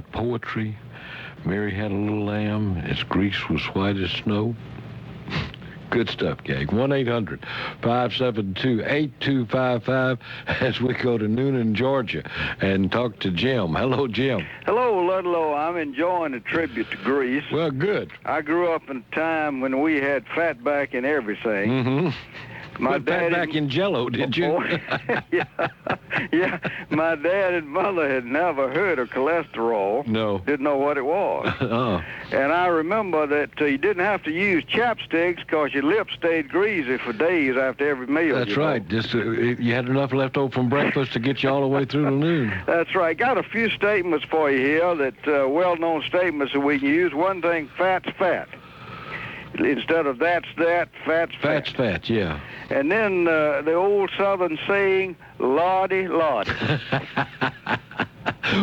about poetry. Mary had a little lamb. Its grease was white as snow. Good stuff, gang. 1-800-572-8255 as we go to Noonan, Georgia, and talk to Jim. Hello, Jim. Hello, Ludlow. I'm enjoying the tribute to Grease. Well, good. I grew up in a time when we had fatback in everything. Mm-hmm. My dad fatback in Jello, did you? Yeah. My dad and mother had never heard of cholesterol. No. Didn't know what it was. Oh. And I remember that you didn't have to use chapsticks because your lips stayed greasy for days after every meal. That's right. Just you had enough left over from breakfast to get you all the way through to noon. That's right. Got a few statements for you here that well-known statements that we can use. One thing, fat's fat. Instead of that's that, fat's fat. Fat's fat, yeah. And then the old Southern saying, Lardy, Lardy.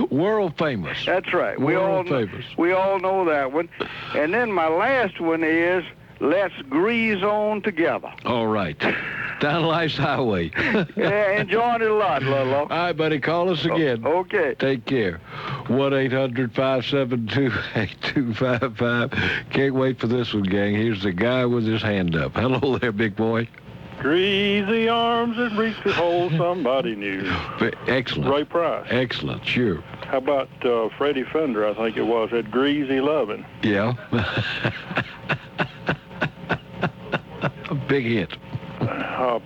World famous. That's right. World famous. We all know that one. And then my last one is, let's grease on together. All right. Down Life's Highway. Yeah, enjoying it a lot, Ludlow. All right, buddy. Call us again. Okay. Take care. 1-800-572-8255. Can't wait for this one, gang. Here's the guy with his hand up. Hello there, big boy. Greasy arms that reach to hold somebody new. Excellent. Ray Price. Excellent, sure. How about Freddie Fender, I think it was, that Greasy Lovin'? Yeah. A big hit.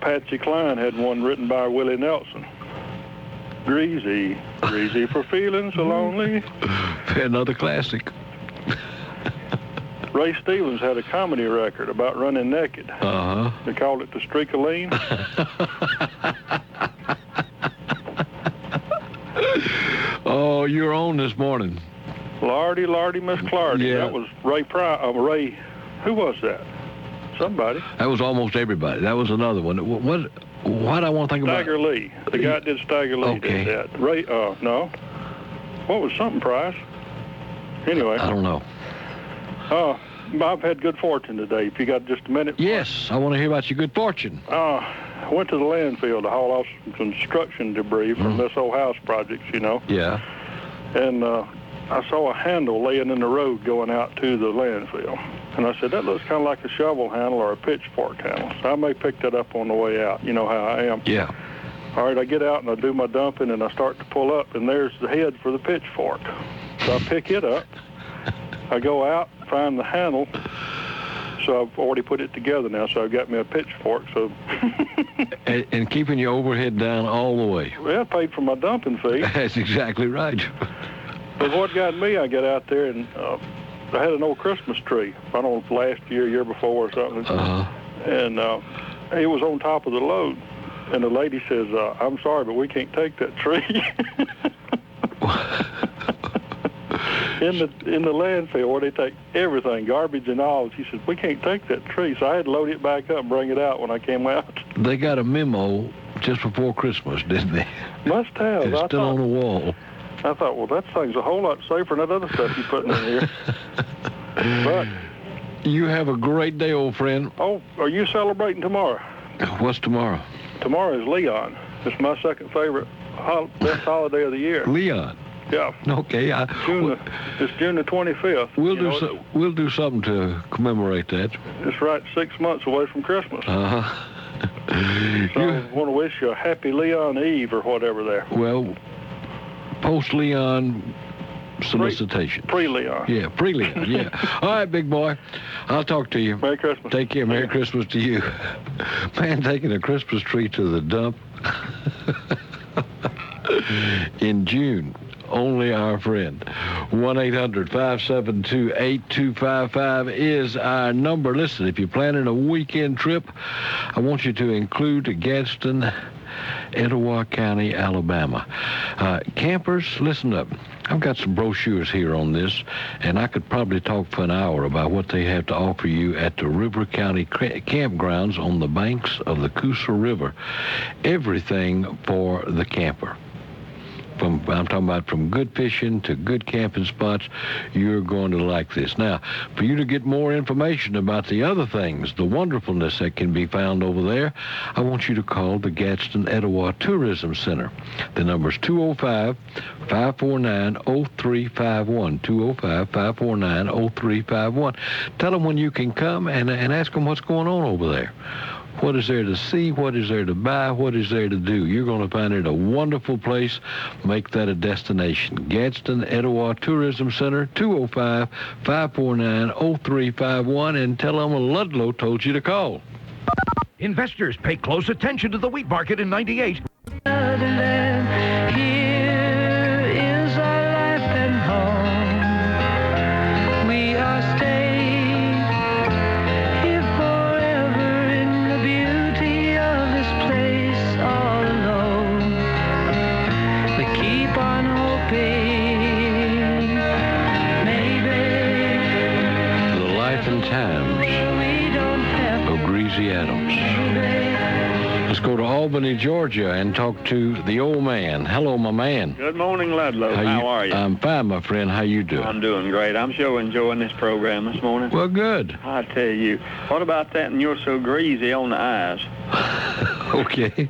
Patsy Cline had one written by Willie Nelson. Greasy, greasy for feeling so lonely. Another classic. Ray Stevens had a comedy record about running naked. Uh-huh. They called it the Streak of Lean. Oh, you're on this morning. Lardy, Lardy, Miss Clardy. Yeah. That was Ray Ray. Who was that? Somebody. That was almost everybody. That was another one. What I want to think about? Stagger Lee. The guy that did Stagger Lee did that. Ray, no. What was something, Price? Anyway. I don't know. I've had good fortune today. If you got just a minute. Yes, I want to hear about your good fortune. I went to the landfill to haul off some construction debris from this old house projects, you know. Yeah. And I saw a handle laying in the road going out to the landfill. And I said, that looks kind of like a shovel handle or a pitchfork handle. So I may pick that up on the way out. You know how I am. Yeah. All right, I get out and I do my dumping and I start to pull up, and there's the head for the pitchfork. So I pick it up. I go out, find the handle. So I've already put it together now, so I've got me a pitchfork. So and keeping your overhead down all the way. Well, I paid for my dumping fee. That's exactly right. But what got me, I got out there and I had an old Christmas tree. I don't know if last year before or something. Uh-huh. And it was on top of the load. And the lady says, I'm sorry, but we can't take that tree. in the landfill where they take everything, garbage and all. She said, we can't take that tree. So I had to load it back up and bring it out when I came out. They got a memo just before Christmas, didn't they? Must have. It's still on the wall. I thought, well, that thing's a whole lot safer than that other stuff you're putting in here. But you have a great day, old friend. Oh, are you celebrating tomorrow? What's tomorrow? Tomorrow is Leon. It's my second favorite best holiday of the year. Leon. Yeah. Okay. It's June the 25th. We'll do something to commemorate that. It's right 6 months away from Christmas. Uh-huh. So I want to wish you a happy Leon Eve or whatever there. Well, post-Leon solicitation. Pre-Leon. Yeah, pre-Leon, yeah. All right, big boy. I'll talk to you. Merry Christmas. Take care. Merry Christmas to you. Man, taking a Christmas tree to the dump in June. Only our friend. 1-800-572-8255 is our number. Listen, if you're planning a weekend trip, I want you to include Gadsden, Etowah County, Alabama. Campers, listen up. I've got some brochures here on this, and I could probably talk for an hour about what they have to offer you at the River County campgrounds on the banks of the Coosa River. Everything for the camper. I'm talking about from good fishing to good camping spots. You're going to like this. Now, for you to get more information about the other things, the wonderfulness that can be found over there, I want you to call the Gadsden Etowah Tourism Center. The number's 205-549-0351, 205-549-0351. Tell them when you can come and ask them what's going on over there. What is there to see? What is there to buy? What is there to do? You're going to find it a wonderful place. Make that a destination. Gadsden Etowah Tourism Center, 205-549-0351, and tell them Ludlow told you to call. Investors, pay close attention to the wheat market in 98. Let's go to Albany, Georgia, and talk to the old man. Hello, my man. Good morning, Ludlow. How are you? I'm fine, my friend. How you doing? I'm doing great. I'm sure enjoying this program this morning. Well, good. I tell you, what about that and you're so greasy on the eyes? Okay.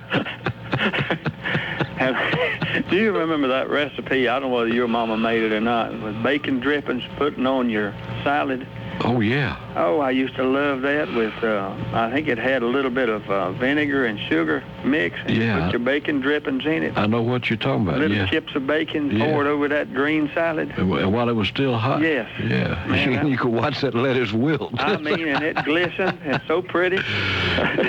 Do you remember that recipe? I don't know whether your mama made it or not. With bacon drippings putting on your salad. Oh, yeah. Oh, I used to love that with, I think it had a little bit of vinegar and sugar mix. And you put your bacon drippings in it. I know what you're talking about, little chips of bacon poured over that green salad. While it was still hot? Yes. Yeah. Man, you could watch that lettuce wilt. I mean, and it glistened. It's so pretty.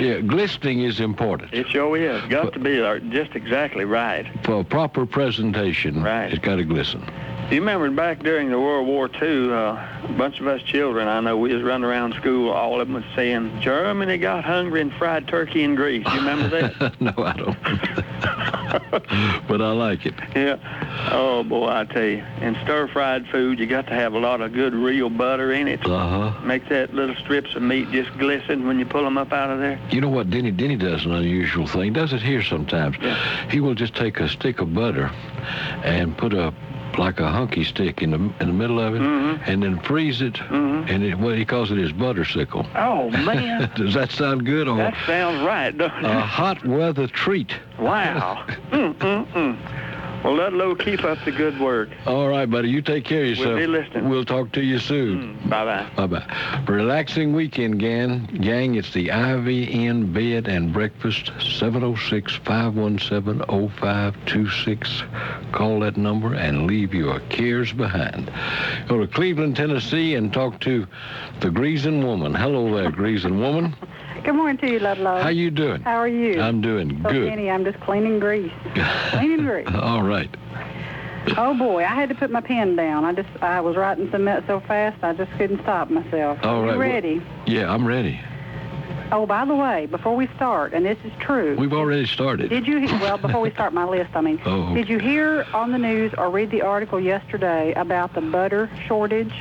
Yeah, glistening is important. It sure is. Got to be just exactly right. For a proper presentation, it's got to glisten. You remember back during the World War II, a bunch of us children, I know, we was running around school, all of them was saying, Germany got hungry and fried turkey in Greece. You remember that? No, I don't. But I like it. Yeah. Oh, boy, I tell you. And stir-fried food, you got to have a lot of good real butter in it. Uh-huh. Make that little strips of meat just glisten when you pull them up out of there. You know what? Denny does an unusual thing. He does it here sometimes. Yeah. He will just take a stick of butter and put like a hunky stick in the middle of it, and then freeze it, and what he calls it is buttersicle. Oh, man. Does that sound good? Or that sounds right, doesn't it? A hot weather treat. Wow. Well, Ludlow, keep up the good work. All right, buddy. You take care of yourself. We'll be listening. We'll talk to you soon. Bye-bye. Bye-bye. Relaxing weekend, gang. It's the IVN Bed and Breakfast, 706-517-0526. Call that number and leave your cares behind. Go to Cleveland, Tennessee, and talk to the Greasin Woman. Hello there, Greasin Woman. Good morning to you, Ludlow. How you doing? How are you? I'm doing good. Penny, I'm just cleaning grease. Cleaning grease. All right. Oh, boy, I had to put my pen down. I was writing so fast, I just couldn't stop myself. All right. You ready? Yeah, I'm ready. Oh, by the way, before we start, and this is true. We've already started. Did you, before we start my list, did you hear on the news or read the article yesterday about the butter shortage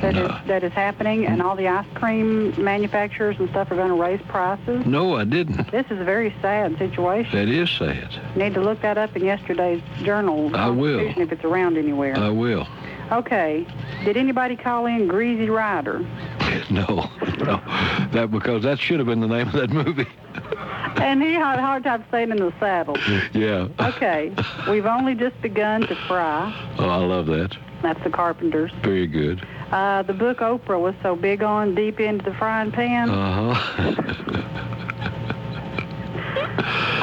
that is happening, and all the ice cream manufacturers and stuff are going to raise prices? No, I didn't. This is a very sad situation. That is sad. You need to look that up in yesterday's journal. I will. If it's around anywhere. I will. Okay. Did anybody call in Greasy Rider? No. Because that should have been the name of that movie. And he had a hard time staying in the saddle. Yeah. Okay. We've only just begun to fry. Oh, I love that. That's the Carpenters. Very good. The book Oprah was so big on, Deep Into the Frying Pan. Uh-huh.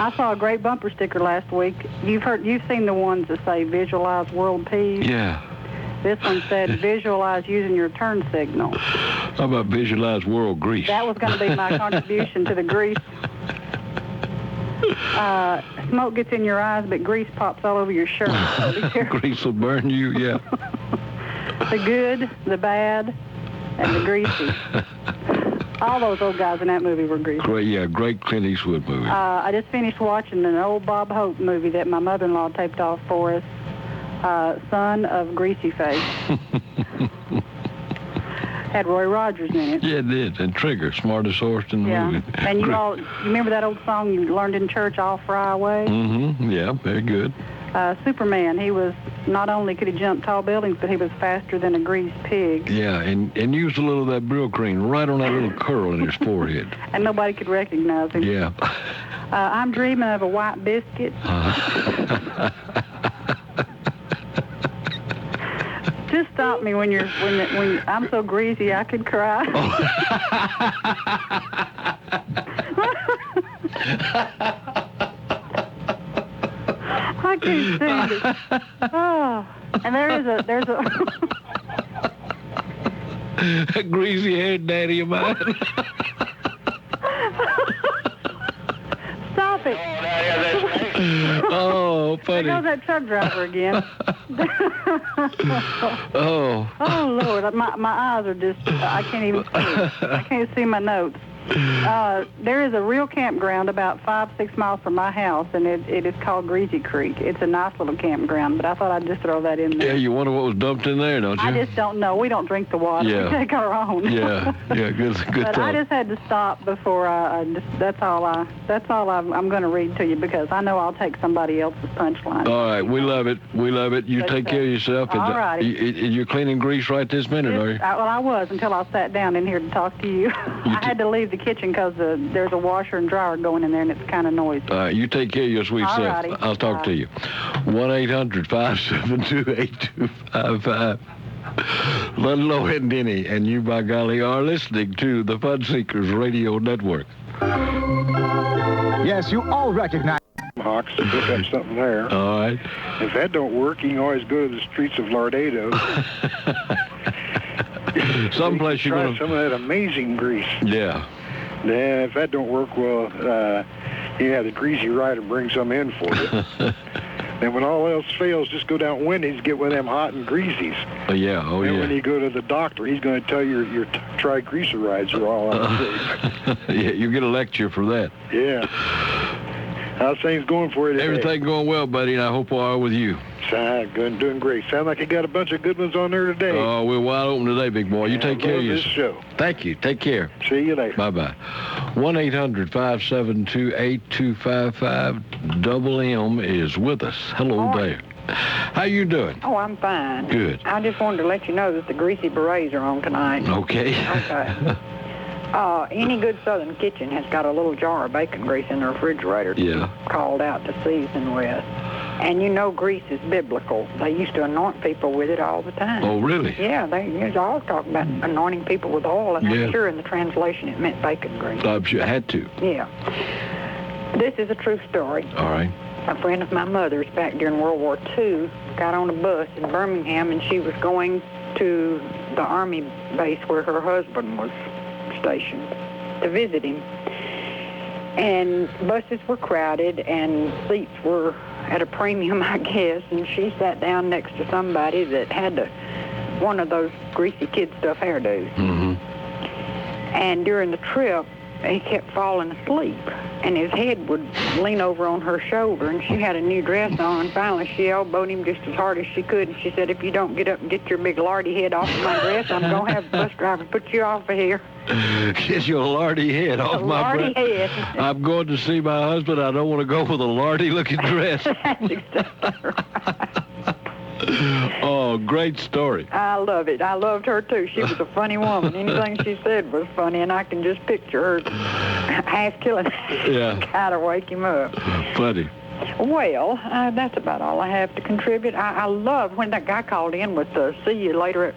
I saw a great bumper sticker last week. You've seen the ones that say visualize world peace. Yeah. This one said visualize using your turn signal. How about visualize world grease? That was going to be my contribution to the grease. Smoke gets in your eyes, but grease pops all over your shirt. So grease will burn you, yeah. The good, the bad, and the greasy. All those old guys in that movie were greasy. Great Clint Eastwood movie. I just finished watching an old Bob Hope movie that my mother-in-law taped off for us, Son of Greasy Face. Had Roy Rogers in it. Yeah, it did. And Trigger, smartest horse in the movie. And you remember that old song you learned in church, I'll Fry Away? Mm-hmm. Yeah, very good. Superman. He was, not only could he jump tall buildings, but he was faster than a greased pig. Yeah, and used a little of that Brill cream right on that little curl in his forehead. And nobody could recognize him. Yeah. I'm dreaming of a white biscuit. Just stop me when I'm so greasy I could cry. I can't stand it. Oh, and there's a that greasy-haired daddy of mine. Stop it. Oh, funny. There goes that truck driver again. Oh. Oh, Lord. My eyes are just, I can't even see. I can't see my notes. There is a real campground about 5-6 miles from my house, and it is called Greasy Creek. It's a nice little campground, but I thought I'd just throw that in there. Yeah, you wonder what was dumped in there, don't you? I just don't know. We don't drink the water. Yeah. We take our own. Yeah, good But thought. I just had to stop before that's all I'm going to read to you, because I know I'll take somebody else's punchline. All right, we love it. We love it. You take care of yourself. All righty. You're cleaning grease right this minute, are you? Well, I was until I sat down in here to talk to you. I had to leave the kitchen because there's a washer and dryer going in there, and it's kind of noisy. All right, you take care of your sweet self. Righty. I'll talk to you. 1-800-572-8255. Ludlow and Denny, and you, by golly, are listening to the Fun Seekers Radio Network. Yes, you all recognize Hawks, to pick up something there. All right. If that don't work, you can always go to the streets of Lardado. Someplace you're try going to... some of that amazing grease. Yeah. Then if that don't work, well, the greasy rider brings some in for you. And when all else fails, just go down Wendy's, get one of them hot and greasies. Oh, yeah. Oh, and yeah. when you go to the doctor, he's going to tell you your triglycerides are all out of date. Yeah, you get a lecture for that. Yeah. How's things going for you today? Everything going well, buddy, and I hope all are with you. Good, doing great. Sound like you got a bunch of good ones on there today. Oh, we're wide open today, big boy. You take care of this yourself. show. Thank you. Take care. See you later. Bye-bye. 1-800-572-8255. Double M is with us. Hello there. How you doing? Oh, I'm fine. Good. I just wanted to let you know that the greasy berets are on tonight. Okay. Okay. Any good Southern kitchen has got a little jar of bacon grease in the refrigerator to be called out to season with. And you know grease is biblical. They used to anoint people with it all the time. Oh, really? Yeah, they used to always talk about anointing people with oil, and I'm sure in the translation it meant bacon grease. I'm sure it had to. Yeah. This is a true story. All right. A friend of my mother's back during World War II got on a bus in Birmingham, and she was going to the Army base where her husband was stationed to visit him. And buses were crowded, and seats were at a premium, I guess, and she sat down next to somebody that had one of those greasy kid stuff hairdos. Mm-hmm. And during the trip, he kept falling asleep, and his head would lean over on her shoulder, and she had a new dress on, and finally she elbowed him just as hard as she could, and she said, if you don't get up and get your big lardy head off of my dress, I'm going to have the bus driver put you off of here. Get your lardy head off my lardy head. I'm going to see my husband. I don't want to go with a lardy-looking dress. That's exactly right. Oh, great story. I love it. I loved her, too. She was a funny woman. Anything she said was funny, and I can just picture her half killing guy to wake him up. Funny. Well, that's about all I have to contribute. I love when that guy called in with see you later,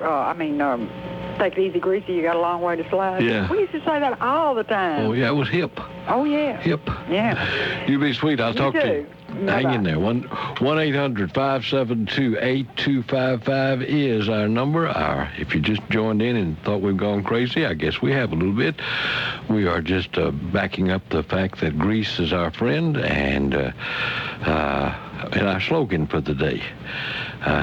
take it easy, greasy, you got a long way to slide. Yeah. We used to say that all the time. Oh, yeah, it was hip. Oh, yeah. Hip. Yeah. You be sweet. I'll talk to you. Bye-bye. Hang in there. 1-800-572-8255 is our number. If you just joined in and thought we've gone crazy, I guess we have a little bit. We are just backing up the fact that grease is our friend and our slogan for the day.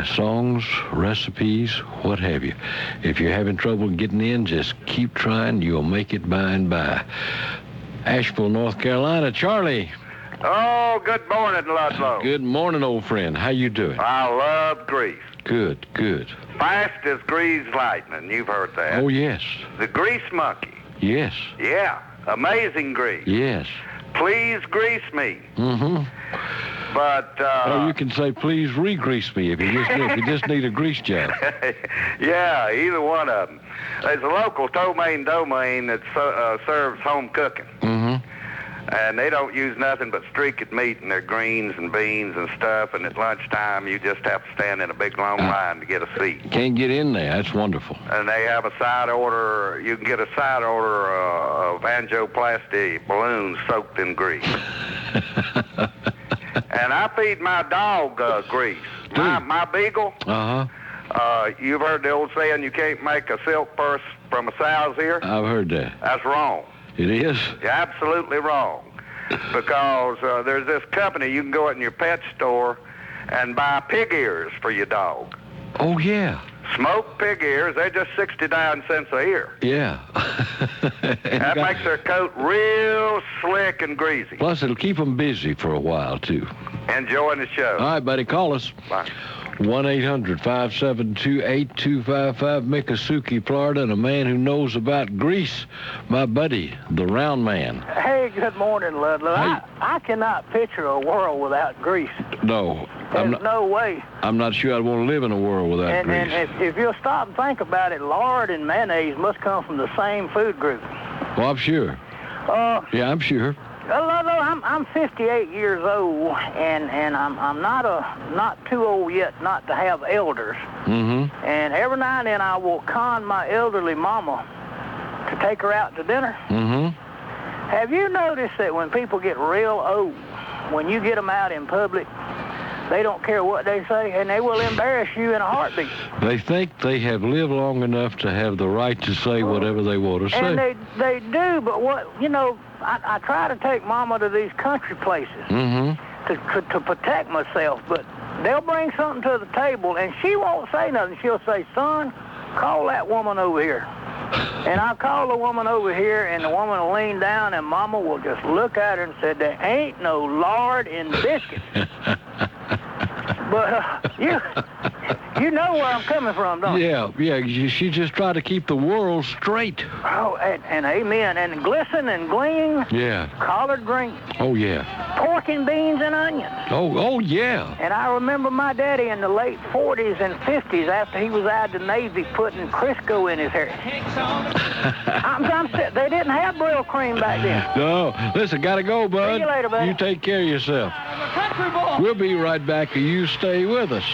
Songs, recipes, what have you. If you're having trouble getting in, just keep trying. You'll make it by and by. Asheville, North Carolina. Charlie. Oh, good morning, Ludlow. Good morning, old friend. How you doing? I love grease. Good, good. Fast as grease lightning. You've heard that. Oh, yes. The grease monkey. Yes. Yeah. Amazing grease. Yes. Please grease me. Mm-hmm. But or you can say, please re-grease me if you just need a grease job. Yeah, either one of them. There's a local domain that serves home cooking. Mm-hmm. And they don't use nothing but streaked meat in their greens and beans and stuff. And at lunchtime, you just have to stand in a big long line to get a seat. Can't get in there. That's wonderful. And they have a side order. You can get a side order of angioplasty balloons soaked in grease. And I feed my dog grease. My beagle. Uh-huh. You've heard the old saying, you can't make a silk purse from a sow's ear? I've heard that. That's wrong. It is? You're absolutely wrong. Because there's this company, you can go in your pet store and buy pig ears for your dog. Oh, yeah. Smoked pig ears, they're just 69 cents a ear. Yeah. That makes their coat real slick and greasy. Plus, it'll keep them busy for a while, too. Enjoying the show. All right, buddy, call us. Bye. 1-800-572-8255, Miccosukee, Florida, and a man who knows about grease, my buddy, the round man. Hey, good morning, Ludlow. Hey. I cannot picture a world without grease. No. There's no way. I'm not sure I'd want to live in a world without grease. And if you'll stop and think about it, lard and mayonnaise must come from the same food group. Well, I'm sure. Yeah, I'm sure. Ludlow, I'm 58 years old, and I'm not too old yet not to have elders. Mm-hmm. And every now and then I will con my elderly mama to take her out to dinner. Mm-hmm. Have you noticed that when people get real old, when you get them out in public, they don't care what they say, and they will embarrass you in a heartbeat. They think they have lived long enough to have the right to say whatever they want to say. And they do, but I try to take Mama to these country places Mm-hmm. to protect myself, but they'll bring something to the table, and she won't say nothing. She'll say, son, call that woman over here. And I'll call the woman over here, and the woman will lean down, and Mama will just look at her and say, there ain't no lard in biscuits. But you know where I'm coming from, don't you? Yeah. She just tried to keep the world straight. Oh, and amen. And glisten and gleam. Yeah. Collard greens. Oh, yeah. Pork and beans and onions. Oh, yeah. And I remember my daddy in the late 40s and 50s, after he was out of the Navy, putting Crisco in his hair. They didn't have Brill cream back then. No. Listen, gotta go, bud. See you later, buddy. You take care of yourself. We'll be right back. You stay with us.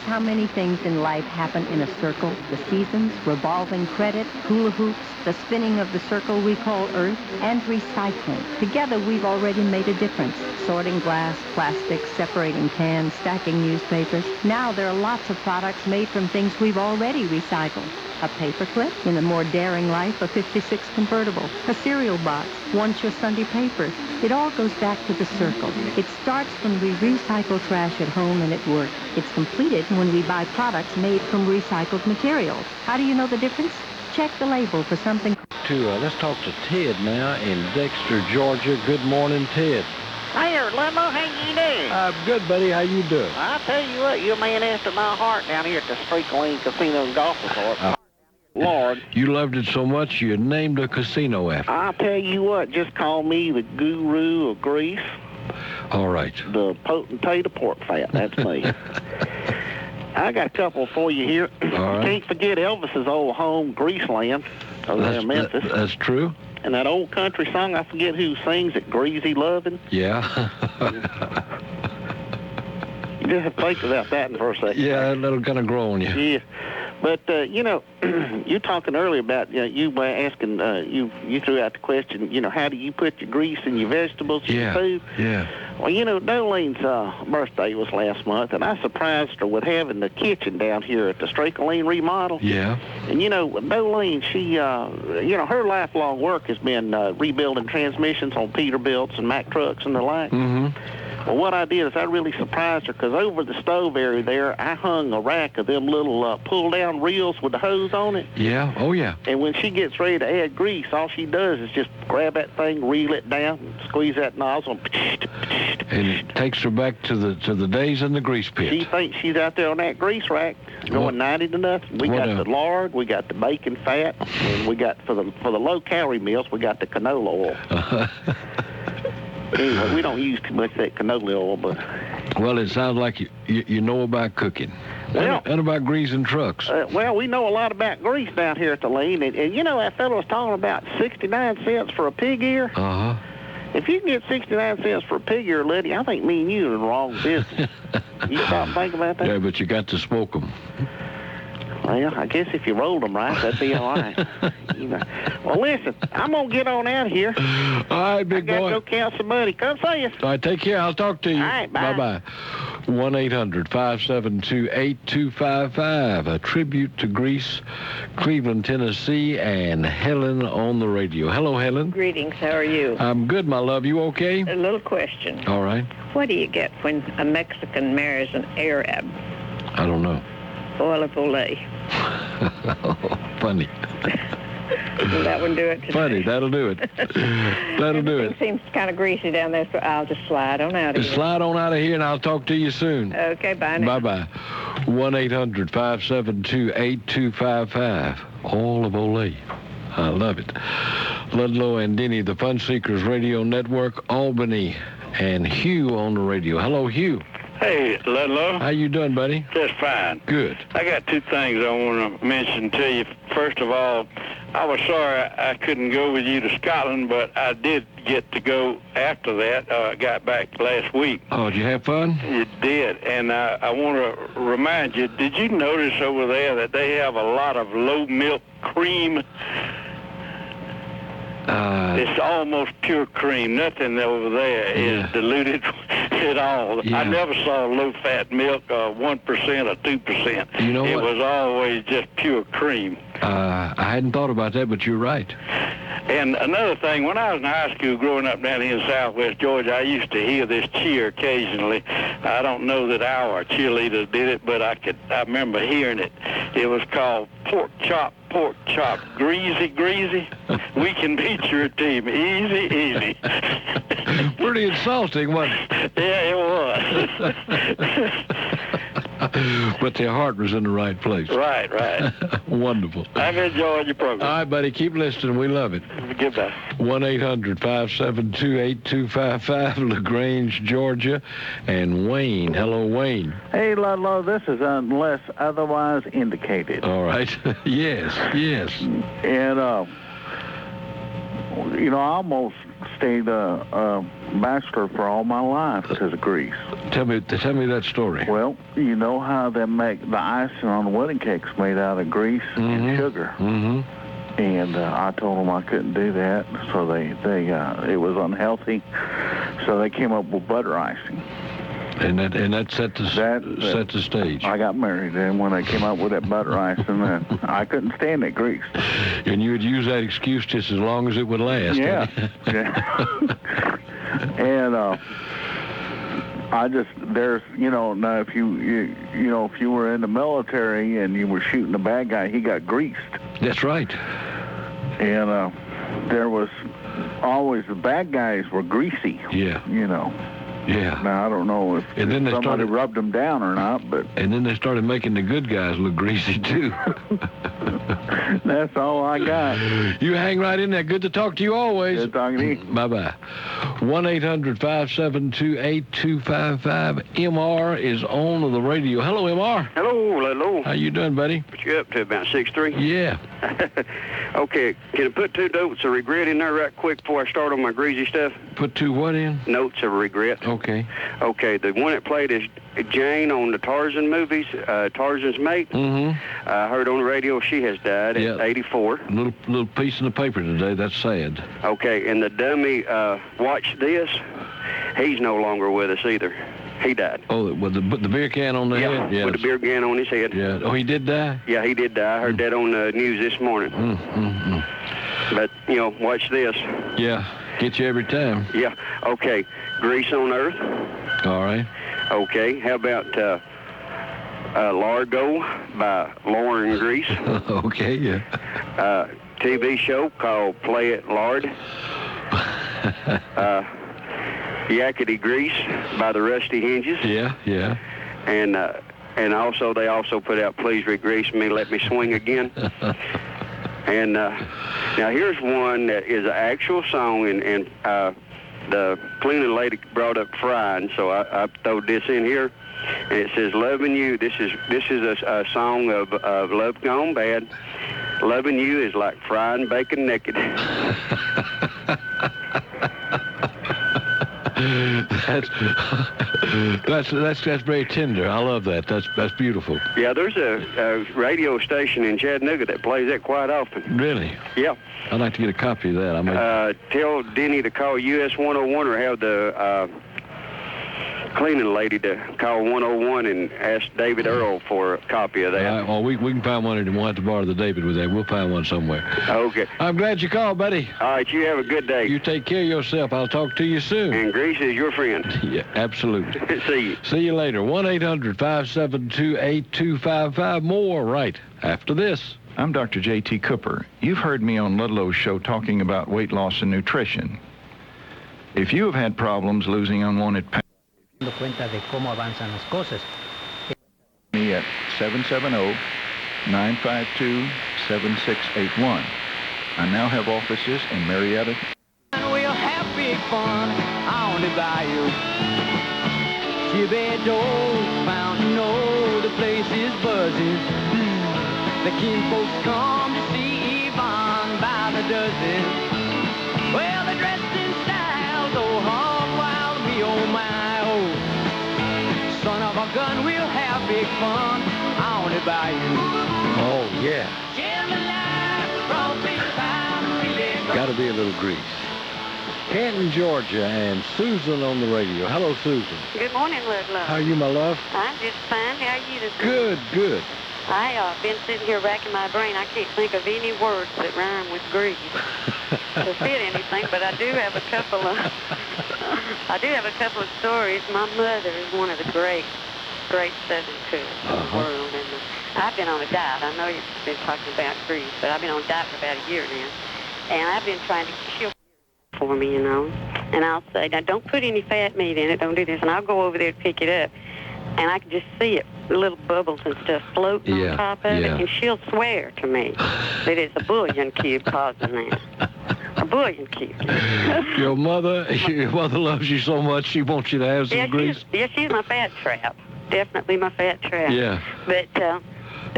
How many things in life happen in a circle? The seasons, revolving credit, hula hoops, the spinning of the circle we call Earth, and recycling. Together, we've already made a difference. Sorting glass, plastic, separating cans, stacking newspapers. Now there are lots of products made from things we've already recycled. A paperclip, in a more daring life, a 56 convertible, a cereal box, once your Sunday paper. It all goes back to the circle. It starts when we recycle trash at home and at work. It's completed when we buy products made from recycled materials. How do you know the difference? Check the label for something let's talk to Ted now in Dexter, Georgia. Good morning, Ted. Hey there, Ludlow. How you doing? I'm good, buddy. How you doing? I tell you what, you're a man after my heart down here at the Statesboro Casino and Golf Resort. Lard. You loved it so much you named a casino after. I tell you what, just call me the guru of grease. All right. The potentate of pork fat. That's me. I got a couple for you here. All right. Can't forget Elvis's old home, Greaseland, over there in Memphis. That's true. And that old country song, I forget who sings it, Greasy Lovin'. Yeah. You just have to think about that for a second. Yeah, that'll kind of grow on you. Yeah. But, you talking earlier about, you were asking, you threw out the question, how do you put your grease in your vegetables and your food? Yeah. Well, Dolene's birthday was last month, and I surprised her with having the kitchen down here at the Strakeline remodel. Yeah. And, Dolene, she, her lifelong work has been rebuilding transmissions on Peterbilts and Mack trucks and the like. Mm-hmm. Well, what I did is I really surprised her because over the stove area there, I hung a rack of them little pull-down reels with the hose on it. Yeah, oh yeah. And when she gets ready to add grease, all she does is just grab that thing, reel it down, and squeeze that nozzle. And it takes her back to the days in the grease pit. She thinks she's out there on that grease rack going 90 to nothing. We got the lard, we got the bacon fat, and we got, for the low-calorie meals, we got the canola oil. Anyway, we don't use too much of that canola oil, but... Well, it sounds like you know about cooking. Well, and about greasing trucks. Well, we know a lot about grease down here at the Lean. And that fellow was talking about 69 cents for a pig ear? Uh-huh. If you can get 69 cents for a pig ear, Letty, I think me and you are in the wrong business. You stop and think about that? Yeah, but you got to smoke them. Well, I guess if you rolled them right, that'd be all right. Well, listen, I'm going to get on out of here. All right, big boy. I got to go count some money. Come see us. All right, take care. I'll talk to you. All right, bye. Bye-bye. 1-800-572-8255. A tribute to Grease, Cleveland, Tennessee, and Helen on the radio. Hello, Helen. Greetings. How are you? I'm good, my love. You okay? A little question. All right. What do you get when a Mexican marries an Arab? I don't know. Oil of Olay. Funny. Will that one do it today? Funny, that'll do it. That'll do it. It seems kind of greasy down there, so I'll just slide on out of here. Slide on out of here, and I'll talk to you soon. Okay, bye now. Bye-bye. 1-800-572-8255. All of Olay. I love it. Ludlow and Denny, the Fun Seekers Radio Network, Albany, and Hugh on the radio. Hello, Hugh. Hey, Ludlow. How you doing, buddy? Just fine. Good. I got two things I want to mention to you. First of all, I was sorry I couldn't go with you to Scotland, but I did get to go after that. I got back last week. Oh, did you have fun? You did. And I want to remind you, did you notice over there that they have a lot of low-milk cream? It's almost pure cream. Nothing over there is diluted at all. Yeah. I never saw low-fat milk 1% or 2%. You know it what? was always just pure cream. I hadn't thought about that, but you're right. And another thing, when I was in high school growing up down here in southwest Georgia, I used to hear this cheer occasionally. I don't know that our cheerleaders did it, but I remember hearing it. It was called pork chop, greasy, greasy. We can beat your team, easy, easy. Pretty insulting, wasn't it? Yeah, it was. But their heart was in the right place. Right. Wonderful. I've enjoyed your program. All right, buddy, keep listening. We love it. Goodbye. 1-800-572-8255, LaGrange, Georgia, and Wayne. Hello, Wayne. Hey, Ludlow, this is unless otherwise indicated. All right. Yes. And, I almost stayed a bachelor for all my life because of grease. Tell me that story. Well, you know how they make the icing on the wedding cakes made out of grease and sugar. Mm-hmm. And I told them I couldn't do that, so they it was unhealthy. So they came up with butter icing. And that set the stage. I got married, and when they came up with that butter icing, I couldn't stand that grease. And you would use that excuse just as long as it would last. Yeah. And now if you were in the military and you were shooting a bad guy, he got greased. That's right. And there was always, the bad guys were greasy. Yeah. You know. Yeah. Now, I don't know if somebody rubbed them down or not, but... And then they started making the good guys look greasy, too. That's all I got. You hang right in there. Good to talk to you always. Good talking to you. Bye-bye. 1-800-572-8255. MR is on the radio. Hello, MR. Hello. How you doing, buddy? What you up to, about 6'3"? Yeah. Okay, can I put 2 notes of regret in there right quick before I start on my greasy stuff? Put 2 what in? Notes of regret. Okay. Okay, the one that played is Jane on the Tarzan movies, Tarzan's mate. Mm-hmm. I heard on the radio she has died at 84. Little piece in the paper today. That's sad. Okay, and the dummy, Watch This, he's no longer with us either. He died. Oh, with the beer can on the head? Yeah, with the beer can on his head. Yeah. Oh, he did die? Yeah, he did die. I heard that on the news this morning. But, you know, watch this. Yeah, get you every time. Yeah, okay. Grease on Earth. All right. Okay, how about Largo by Lauren Grease? Okay, yeah. TV show called Play It Lard. Yakety Grease by the Rusty Hinges. Yeah. And also they also put out Please Regrease Me, Let Me Swing Again. And now here's one that is an actual song, and the cleaning lady brought up frying, so I throw this in here, and it says "Loving You." This is a song of love gone bad. Loving you is like frying bacon naked. That's very tender. I love that. That's beautiful. Yeah, there's a radio station in Chattanooga that plays that quite often. Really? Yeah. I'd like to get a copy of that. Tell Denny to call US 101 or have the cleaning lady to call 101 and ask David Earl for a copy of that. All right, well, we can find one, and we'll have to borrow the David with that. We'll find one somewhere. Okay. I'm glad you called, buddy. All right, you have a good day. You take care of yourself. I'll talk to you soon. And Grease is your friend. Yeah, absolutely. See you. See you later. 1-800-572-8255. More right after this. I'm Dr. J.T. Cooper. You've heard me on Ludlow's show talking about weight loss and nutrition. If you have had problems losing unwanted pounds, cuenta de cómo avanzan las cosas. Me at 770-952-7681. I now have offices in Marietta. We'll have big fun on the bayou. Chibet Mountain, the place is buzzing. The kin folks come to see Yvonne by the dozen. Well, they're dressed in style, so hog wild, me oh my. Son of a gun, we'll have big fun on the bayou. Oh, yeah. Got to be a little grease. Canton, Georgia, and Susan on the radio. Hello, Susan. Good morning, Ludlow. How are you, my love? I'm just fine. How are you this morning? Good. I've been sitting here racking my brain. I can't think of any words that rhyme with grease to fit anything, but I do have a couple of stories. My mother is one of the great Southern cooks in the world, and I've been on a diet. I know you've been talking about grease, but I've been on a diet for about a year now, and I've been trying to she'll for me, you know, and I'll say, now don't put any fat meat in it, don't do this, and I'll go over there to pick it up, and I can just see it, little bubbles and stuff floating on top of it, and she'll swear to me that it's a bouillon cube causing that. A bouillon cube. Your mother loves you so much, she wants you to have some grease? She's my fat trap. Definitely my fat trap. Yeah. But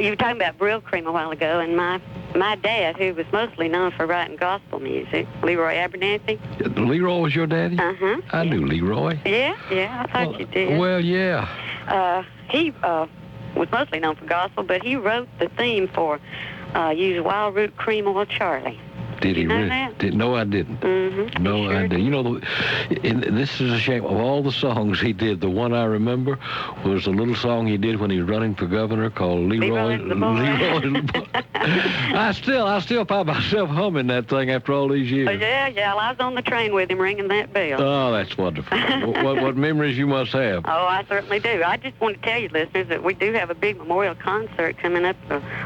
you were talking about brill cream a while ago, and my dad, who was mostly known for writing gospel music, Leroy Abernathy. Leroy was your daddy? Uh-huh. I knew Leroy. Yeah, I thought you did. Well, yeah. He was mostly known for gospel, but he wrote the theme for Use Wild Root Cream Oil Charlie. Did he really? That? No, I didn't. Mm-hmm. No, I didn't. You know, this is a shame. Of all the songs he did, the one I remember was a little song he did when he was running for governor called Leroy and the Boy. I still find myself humming that thing after all these years. Yeah. Well, I was on the train with him ringing that bell. Oh, that's wonderful. what memories you must have. Oh, I certainly do. I just want to tell you, listeners, that we do have a big memorial concert coming up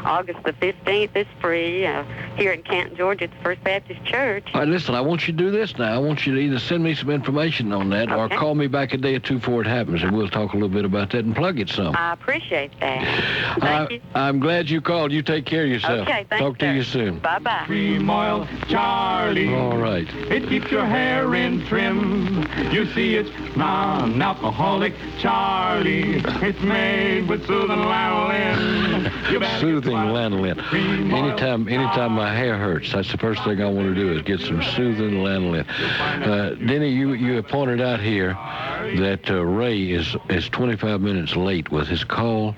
August the 15th. It's free here in Canton, Georgia. It's free. First Baptist Church. All right, listen, I want you to do this now. I want you to either send me some information on that or call me back a day or two before it happens, and we'll talk a little bit about that and plug it some. I appreciate that. Thank you. I'm glad you called. You take care of yourself. Okay, thanks, Talk to you soon. Bye-bye. Cream oil, Charlie. All right. It keeps your hair in trim. You see, it's non-alcoholic, Charlie. It's made with soothing lanolin. Soothing lanolin. Anytime my hair hurts, that's the first thing I want to do is get some soothing lanolin. Denny, you have pointed out here that Ray is 25 minutes late with his call.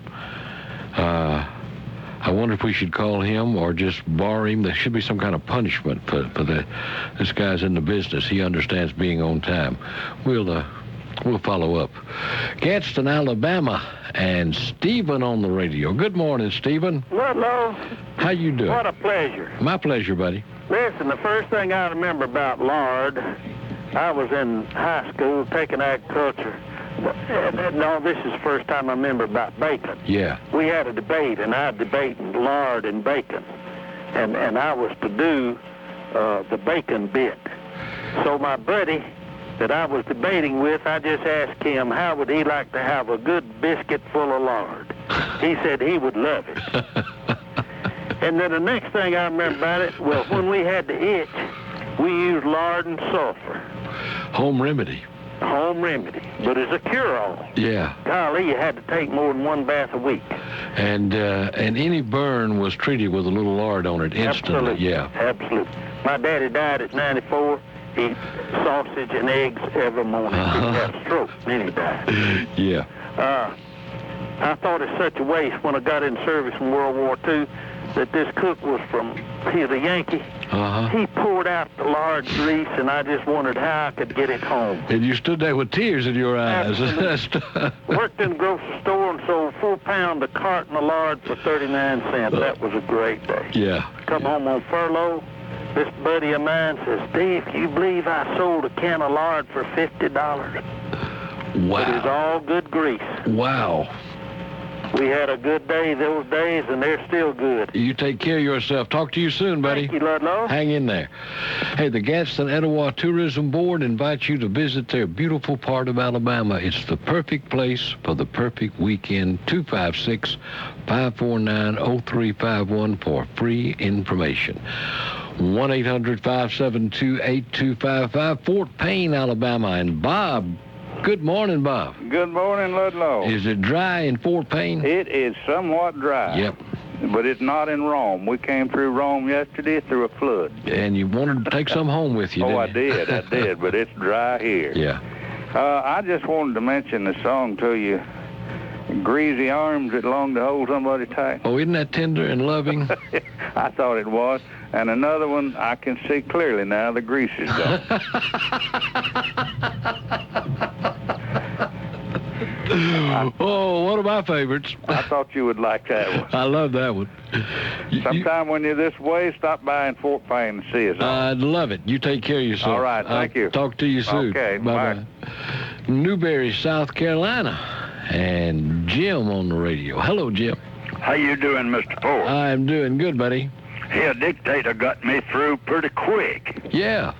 I wonder if we should call him or just bar him. There should be some kind of punishment for this guy's in the business. He understands being on time. We'll follow up. Gadsden, Alabama, and Stephen on the radio. Good morning, Stephen. Hello. How you doing? What a pleasure. My pleasure, buddy. Listen, the first thing I remember about Lard, I was in high school taking agriculture. No, this is the first time I remember about bacon. Yeah. We had a debate, and I debated lard and bacon. And I was to do the bacon bit. So my buddy that I was debating with, I just asked him how would he like to have a good biscuit full of lard. He said he would love it. And then the next thing I remember about it, well, when we had the itch, we used lard and sulfur. Home remedy. Home remedy, but it's a cure-all. Yeah. Golly, you had to take more than one bath a week. And any burn was treated with a little lard on it instantly. Absolutely. Yeah. Absolutely. My daddy died at 94. He ate sausage and eggs every morning. He had a stroke, then he died. Yeah. I thought it such a waste when I got in service in World War II that this cook was he was a Yankee. He poured out the lard grease, and I just wondered how I could get it home. And you stood there with tears in your eyes. Worked in the grocery store and sold 4 pounds a carton of lard for 39 cents. That was a great day. Yeah. Come home on furlough. This buddy of mine says, Dave, can you believe I sold a can of lard for $50? Wow. But it's all good grease. Wow. We had a good day those days, and they're still good. You take care of yourself. Talk to you soon, buddy. Thank you, Ludlow. Hang in there. Hey, the Gadsden Etowah Tourism Board invites you to visit their beautiful part of Alabama. It's the perfect place for the perfect weekend. 256-549-0351 for free information. 1-800-572-8255, Fort Payne, Alabama. And Bob, good morning, Bob. Good morning, Ludlow. Is it dry in Fort Payne? It is somewhat dry. Yep. But it's not in Rome. We came through Rome yesterday through a flood. And you wanted to take some home with you, I didn't you? did, but it's dry here. Yeah. I just wanted to mention the song to you, Greasy Arms That Long to Hold Somebody Tight. Oh, isn't that tender and loving? I thought it was. And another one, I can see clearly now, the grease is gone. Oh, one of my favorites. I thought you would like that one. I love that one. Sometime when you're this way, stop by in Fort Payne and see us. I'd love it. You take care of yourself. All right, thank you. Talk to you soon. Okay, bye. Newberry, South Carolina, and Jim on the radio. Hello, Jim. How you doing, Mr. Ford? I'm doing good, buddy. Hey, a dictator got me through pretty quick. Yeah.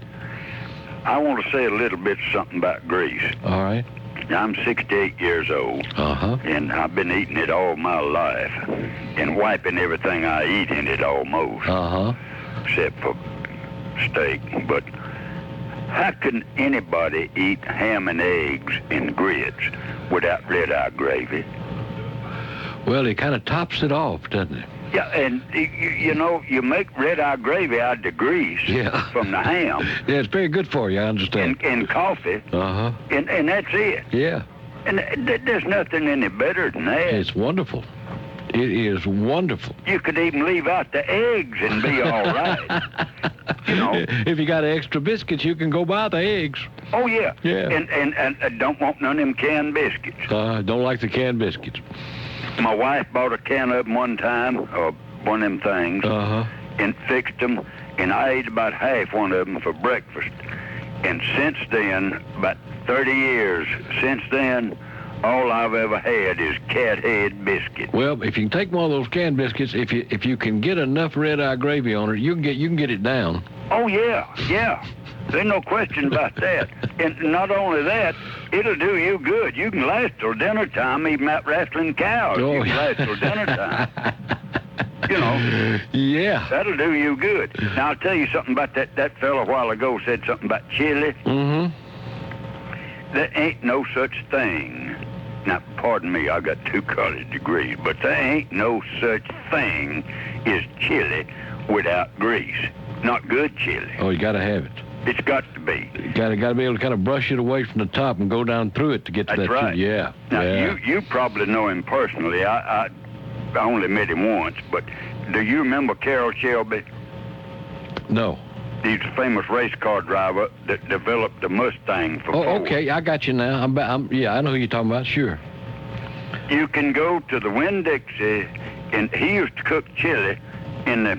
I want to say a little bit something about grease. All right. I'm 68 years old, and I've been eating it all my life, and wiping everything I eat in it almost, except for steak. But how can anybody eat ham and eggs and grits without red-eye gravy? Well, it kind of tops it off, doesn't it? Yeah, and you know, you make red-eye gravy out of the grease from the ham. Yeah, it's very good for you, I understand. And coffee. And that's it. Yeah. And there's nothing any better than that. It's wonderful. It is wonderful. You could even leave out the eggs and be all right. You know. If you got extra biscuits, you can go buy the eggs. Oh, yeah. Yeah. And don't want none of them canned biscuits. Don't like the canned biscuits. My wife bought a can of them one time, one of them things, and fixed them, and I ate about half one of them for breakfast. And since then, about 30 years since then, all I've ever had is cat head biscuit. Well, if you can take one of those canned biscuits, if you can get enough red-eye gravy on it, you can get it down. Oh, yeah. There's no question about that. And not only that, it'll do you good. You can last till dinner time, even out wrestling cows. Oh, You can last till dinner time. You know. Yeah. That'll do you good. Now, I'll tell you something about that fellow a while ago said something about chili. Mm-hmm. There ain't no such thing. Now, pardon me, I got 2 college degrees, but there ain't no such thing as chili without grease. Not good chili. Oh, you got to have it. It's got to be. You got to be able to kind of brush it away from the top and go down through it to get to That's that. right. Yeah. Now, yeah. you probably know him personally. I only met him once, but do you remember Carroll Shelby? No. He's a famous race car driver that developed the Mustang for Ford. Okay, I got you now. Yeah, I know who you're talking about, sure. You can go to the Winn-Dixie, and he used to cook chili in the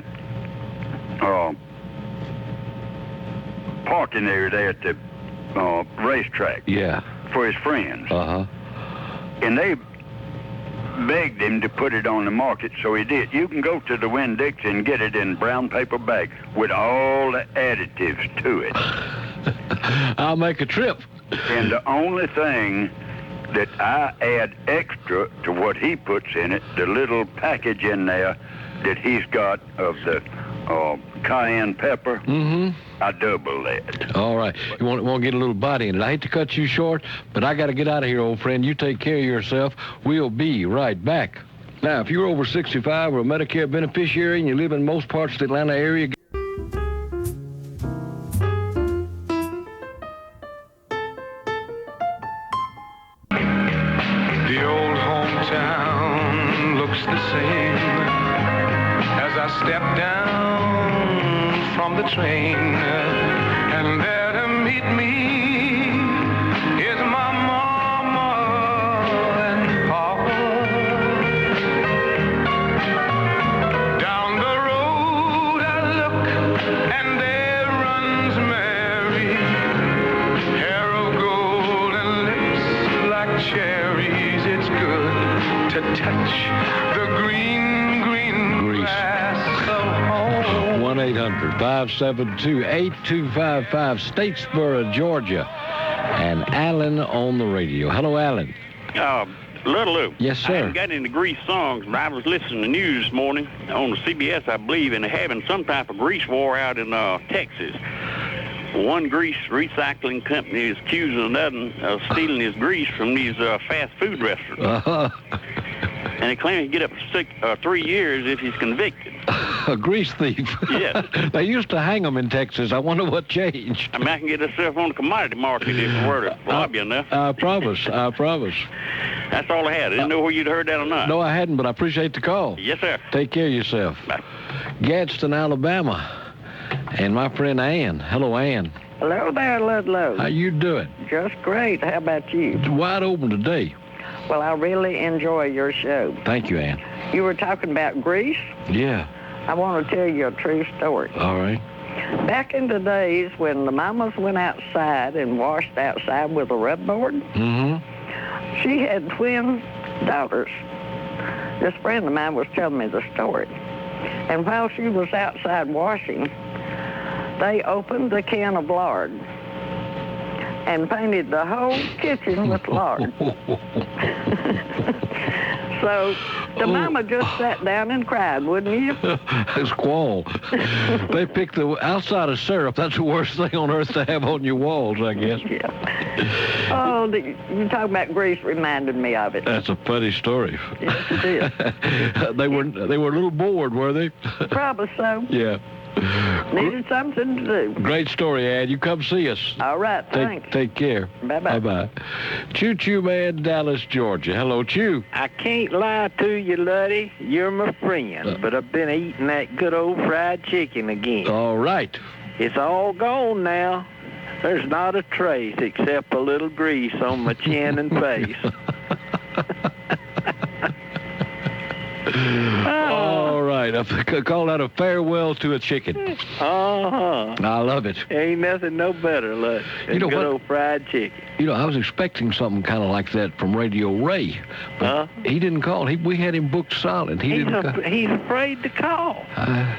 parking area there at the racetrack. Yeah. For his friends. Uh-huh. And they begged him to put it on the market, so he did. You can go to the Winn-Dixie and get it in brown paper bag with all the additives to it. I'll make a trip. And the only thing that I add extra to what he puts in it, the little package in there that he's got of the cayenne pepper, I double that. All right. You want to get a little body in it. I hate to cut you short, but I got to get out of here, old friend. You take care of yourself. We'll be right back. Now, if you're over 65 or a Medicare beneficiary and you live in most parts of the Atlanta area, The old hometown looks the same as I step down from the train, and there to meet me is my mama and papa. Down the road I look, and there runs Mary, hair of gold and lips like cherries. It's good to touch the green grass of home. 1-800-572-8255, Statesboro, Georgia. And Alan on the radio. Hello, Alan. Ludlow. Yes, sir. I haven't got any grease songs, but I was listening to the news this morning on the CBS, I believe, and they're having some type of grease war out in Texas. One grease recycling company is accusing another of stealing his grease from these fast food restaurants. Uh-huh. And they claim he can get up to 3 years if he's convicted. A grease thief. Yes. They used to hang them in Texas. I wonder what changed. I mean, I can get myself on the commodity market if it were to rob you enough. I promise. That's all I had. I didn't know where you'd heard that or not. No, I hadn't, but I appreciate the call. Yes, sir. Take care of yourself. Bye. Gadsden, Alabama. And my friend Ann. Hello, Ann. Hello there, Ludlow. How you doing? Just great. How about you? It's wide open today. Well, I really enjoy your show. Thank you, Ann. You were talking about grease? Yeah. I want to tell you a true story. All right. Back in the days when the mamas went outside and washed outside with a rub board, she had twin daughters. This friend of mine was telling me the story. And while she was outside washing, they opened a can of lard and painted the whole kitchen with lard. So the mama just sat down and cried, wouldn't you? Squall. They picked the outside of syrup. That's the worst thing on earth to have on your walls, I guess. Yeah. Oh, you talking about grease reminded me of it. That's a funny story. Yes, it is. They were a little bored, were they? Probably so. Yeah. Needed something to do. Great story, Ad. You come see us. All right, thanks. Take care. Bye-bye. Bye-bye. Choo Choo Man, Dallas, Georgia. Hello, Choo. I can't lie to you, Luddy. You're my friend, but I've been eating that good old fried chicken again. All right. It's all gone now. There's not a trace except a little grease on my chin and face. All right. right. Call that a farewell to a chicken. Uh-huh. I love it. Ain't nothing no better, look, than good old fried chicken. You know, I was expecting something kind of like that from Raydio Ray, but he didn't call. We had him booked solid. He's afraid to call.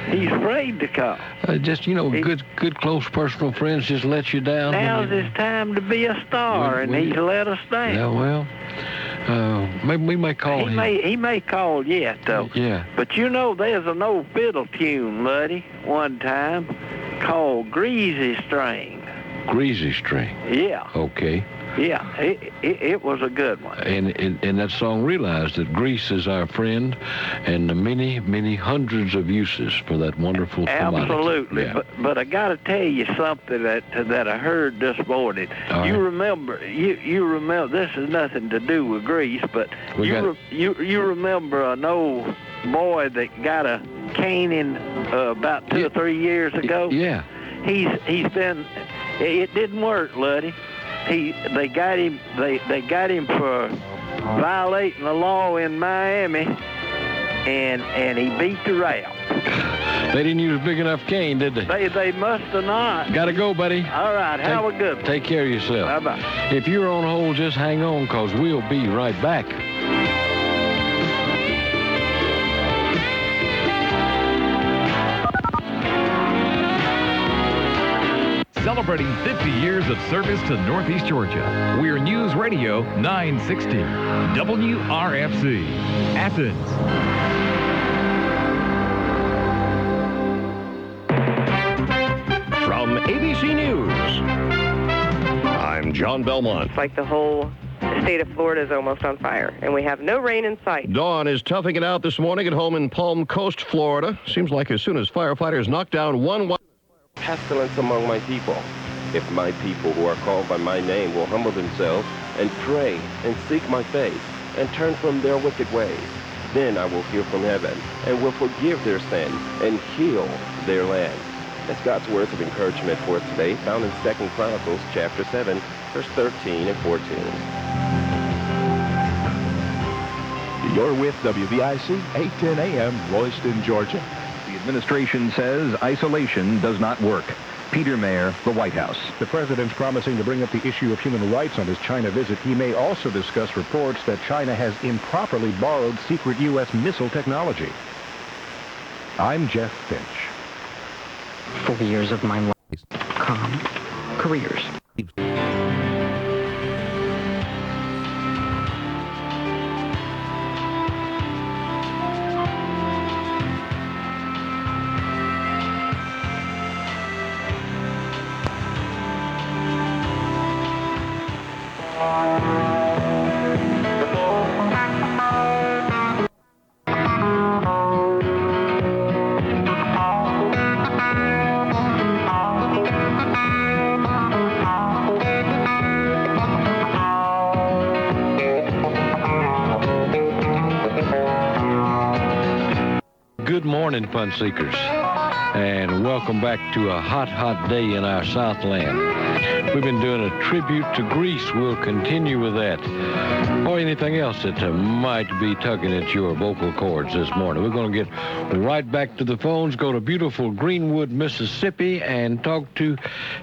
He's afraid to call. Just, you know, good, close personal friends just let you down. Now's his time to be a star, and he's let us down. Yeah, well, maybe we may call him. He may call yet, though. Yeah. But you know, there's an old fiddle tune, Luddy, one time called Greasy String. Greasy String? Yeah. Okay. Yeah, it was a good one. And that song realized that grease is our friend, and the many hundreds of uses for that wonderful commodity. Absolutely. Yeah. But I got to tell you something that I heard this morning. You remember? This has nothing to do with grease, but you remember an old boy that got a caning about 2 or 3 years ago? Yeah. He's been. It didn't work, Luddy. They got him for violating the law in Miami, and he beat the rap. They didn't use a big enough cane, did they? They must have not. Gotta go, buddy. All right, have a good one. Take care of yourself. Bye-bye. If you're on hold, just hang on, because we'll be right back. Celebrating 50 years of service to Northeast Georgia. We're News Radio 960, WRFC, Athens. From ABC News, I'm John Belmont. It's like the whole state of Florida is almost on fire, and we have no rain in sight. Dawn is toughing it out this morning at home in Palm Coast, Florida. Seems like as soon as firefighters knock down one... Pestilence among my people. If my people who are called by my name will humble themselves and pray and seek my face and turn from their wicked ways, then I will hear from heaven and will forgive their sin and heal their land. That's God's words of encouragement for us today, found in 2 Chronicles chapter 7, verse 13 and 14. You're with WVIC 810 AM, Royston, Georgia. The administration says isolation does not work. Peter Mayer, the White House. The president's promising to bring up the issue of human rights on his China visit. He may also discuss reports that China has improperly borrowed secret U.S. missile technology. I'm Jeff Finch. 4 years of my life. Calm. Careers. Good morning, fun seekers, and welcome back to a hot day in our Southland. We've been doing a tribute to Greece. We'll continue with that, or anything else that might be tugging at your vocal cords this morning. We're going to get right back to the phones, go to beautiful Greenwood, Mississippi, and talk to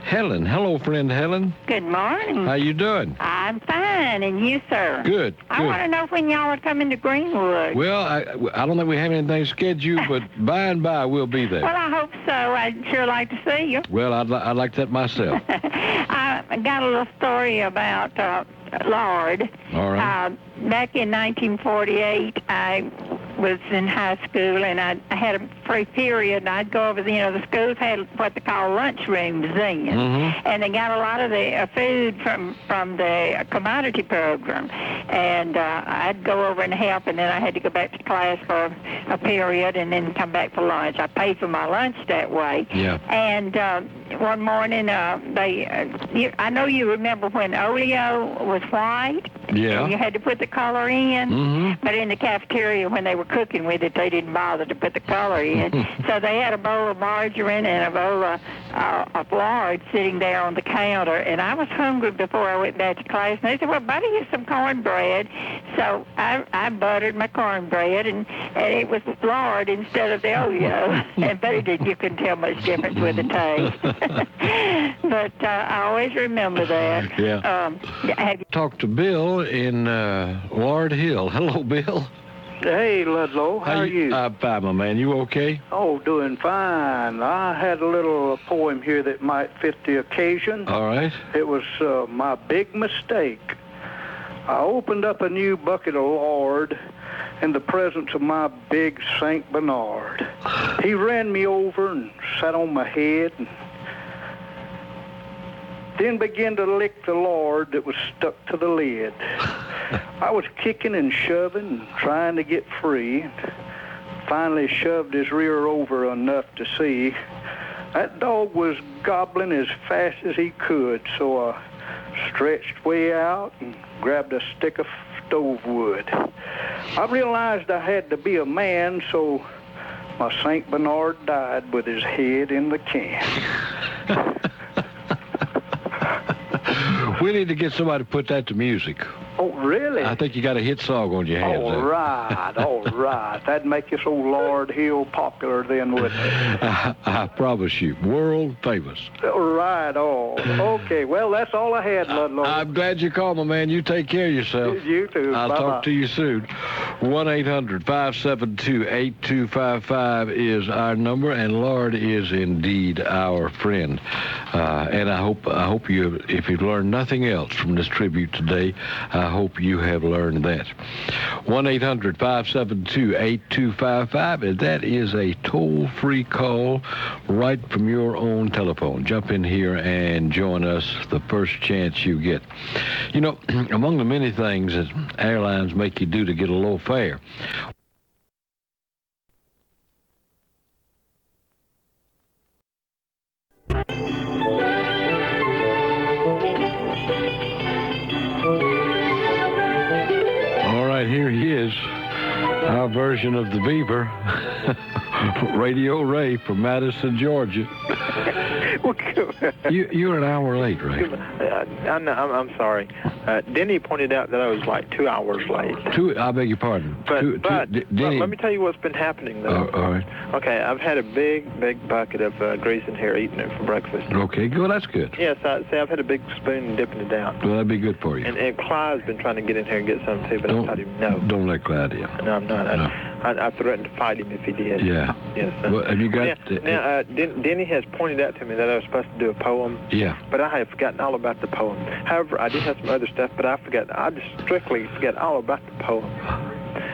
Helen. Hello, friend Helen. Good morning. How you doing? I'm fine, and you, sir? Good. I want to know when y'all are coming to Greenwood. Well, I don't think we have anything scheduled, but by and by we'll be there. Well, I hope so. I'd sure like to see you. Well, I'd like that myself. I got a little story about Lard. All right. Back in 1948, I was in high school, and I had a free period, and I'd go over the schools had what they call lunchrooms then, and they got a lot of the food from the commodity program, and I'd go over and help, and then I had to go back to class for a period, and then come back for lunch. I paid for my lunch that way. Yeah. And one morning, I know you remember when Oleo was white. Yeah. And you had to put the color in, but in the cafeteria when they were cooking with it, they didn't bother to put the color in. then. So they had a bowl of margarine and a bowl of lard sitting there on the counter, and I was hungry before I went back to class, and they said, well, buddy, here's some cornbread. So I buttered my cornbread, and it was lard instead of the Oreo. But you couldn't tell much difference with the taste. But I always remember that. Yeah. Have you talked to Bill in Lard Hill? Hello, Bill. Hey, Ludlow. How are you? I'm fine, my man. You okay? Oh, doing fine. I had a little poem here that might fit the occasion. All right. It was my big mistake. I opened up a new bucket of lard in the presence of my big St. Bernard. He ran me over and sat on my head and then began to lick the lard that was stuck to the lid. I was kicking and shoving, trying to get free. Finally shoved his rear over enough to see. That dog was gobbling as fast as he could, so I stretched way out and grabbed a stick of stove wood. I realized I had to be a man, so my St. Bernard died with his head in the can. We need to get somebody to put that to music. Oh, really? I think you got a hit song on your hands. All right. That'd make this old Lard Hill popular then, wouldn't it? I promise you, world famous. Right on. Okay, well, that's all I had, Ludlow. I'm glad you called, my man. You take care of yourself. You too. I'll talk to you soon. 1-800-572-8255 is our number, and Lard is indeed our friend. And I hope you, if you've learned nothing else from this tribute today, I hope you have learned that. 1-800-572-8255, and that is a toll-free call right from your own telephone. Jump in here and join us the first chance you get. You know, among the many things that airlines make you do to get a low fare, here he is, our version of the Beaver, Raydio Ray from Madison, Georgia. You're an hour late, Ray. I'm sorry. Denny pointed out that I was like 2 hours late. I beg your pardon. But Denny, let me tell you what's been happening, though. All right. Okay, I've had a big bucket of grease in here, eating it for breakfast. Okay, good. That's good. Yes, I've had a big spoon and dipping it down. Well, that'd be good for you. And Clyde's been trying to get in here and get some, too, but I told him no. Don't let Clyde in. No, I'm not. No. I threatened to fight him if he did. Yeah. Yes. Well, have you got... Now, Denny has pointed out to me that I was supposed to do a poem. Yeah. But I have forgotten all about the poem. However, I did have some other stuff, but I forgot. I just strictly forgot all about the poem.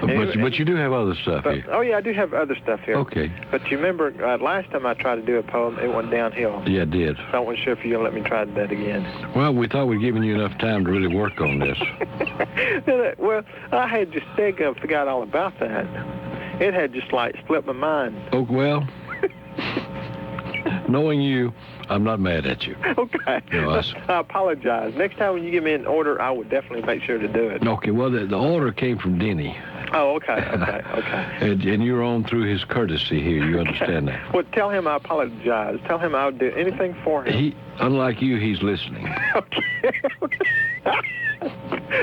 But you do have other stuff here. Oh, yeah, I do have other stuff here. Okay. But you remember, last time I tried to do a poem, it went downhill. Yeah, it did. So I wasn't sure if you're going to let me try that again. Well, we thought we'd given you enough time to really work on this. Well, I had just forgot all about that. It had just, slipped my mind. Oh, well, knowing you, I'm not mad at you. Okay. No, I apologize. Next time when you give me an order, I would definitely make sure to do it. Okay, well, the order came from Denny. Oh, okay. And you're on through his courtesy here. You understand that? Well, tell him I apologize. Tell him I'll do anything for him. Unlike you, he's listening.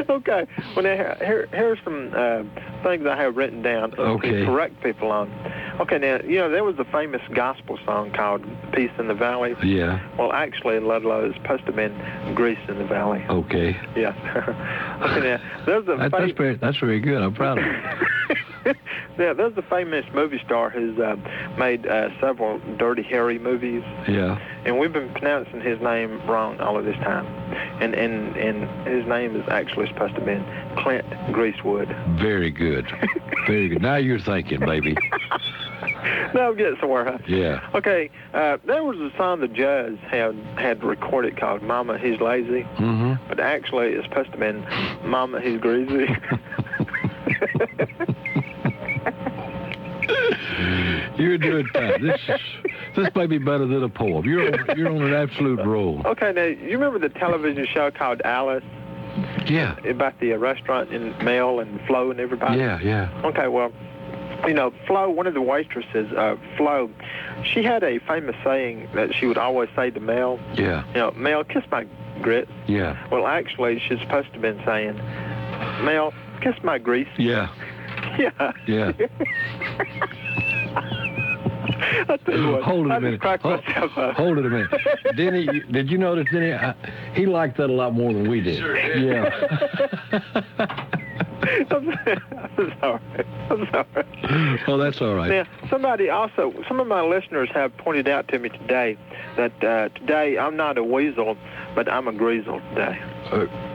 Okay. Well, now, here's some things I have written down to correct people on. Okay, now, there was a famous gospel song called Peace in the Valley. Yeah. Well, actually, Ludlow is supposed to have been Grease in the Valley. Okay. Yeah. Okay, now, that's very good. I'm proud of you. Now, there's a famous movie star who's made several Dirty Harry movies. Yeah. And we've been pronouncing his name wrong all of this time. And his name is actually supposed to have been Clint Greasewood. Very good. Very good. Now you're thinking, baby. Now I'm getting somewhere, huh? Yeah. Okay, there was a song the Judds had recorded called Mama, He's Lazy. Mm-hmm. But actually it's supposed to have been Mama, He's Greasy. You're doing fine. This may be better than a poem. You're on an absolute roll. Okay, now, you remember the television show called Alice? Yeah. About the restaurant and Mel and Flo and everybody? Yeah. Okay, well, You know, Flo, one of the waitresses, Flo, she had a famous saying that she would always say to Mel. Yeah. You know, Mel, kiss my grits. Yeah. Well, actually, she's supposed to have been saying, Mel, kiss my grease. Yeah. Yeah. Yeah. I'll tell you what, Hold it a minute. Hold it a minute. Denny, did you notice, Denny? He liked that a lot more than we did. Sure did. Yeah. I'm sorry. Oh, that's all right. Now, somebody also, some of my listeners have pointed out to me today that today I'm not a weasel, but I'm a greasel today.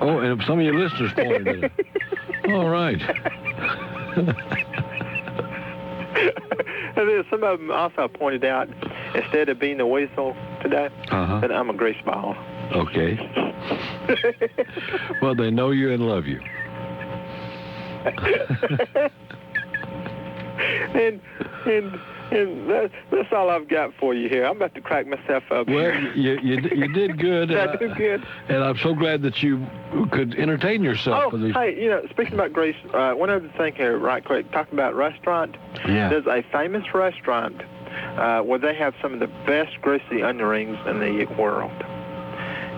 Oh, and some of your listeners pointed at it. All right. Some of them also pointed out, instead of being a weasel today, that I'm a greaseball. Okay. Well, they know you and love you. and that's all I've got for you here. I'm about to crack myself up. Well, you did good. I did good. And I'm so glad that you could entertain yourself. Oh, hey, you know, speaking about grease, one other thing here, right quick, talking about restaurant. Yeah. There's a famous restaurant where they have some of the best greasy onion rings in the world.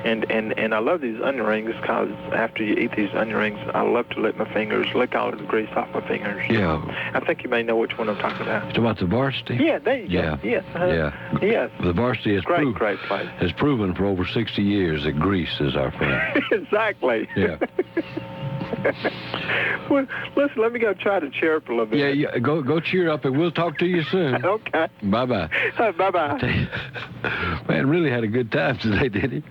And I love these onion rings because after you eat these onion rings, I love to lick my fingers, lick all of the grease off my fingers. Yeah. I think you may know which one I'm talking about. You talking about the Varsity? Yeah, there you go. Yes. Yeah. Yes. The Varsity has great place. Has proven for over 60 years that grease is our friend. Exactly. Yeah. Well, listen, let me go try to cheer up a little bit. Yeah, go cheer up, and we'll talk to you soon. Okay. Bye-bye. Bye-bye. Man, really had a good time today, didn't he?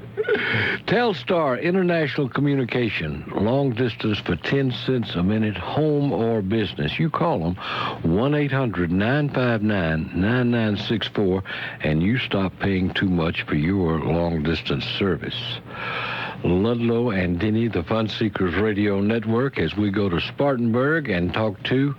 Telstar International Communication, long distance for 10 cents a minute, home or business. You call them 1-800-959-9964, and you stop paying too much for your long distance service. Ludlow and Denny, the Fun Seekers Radio Network, as we go to Spartanburg and talk to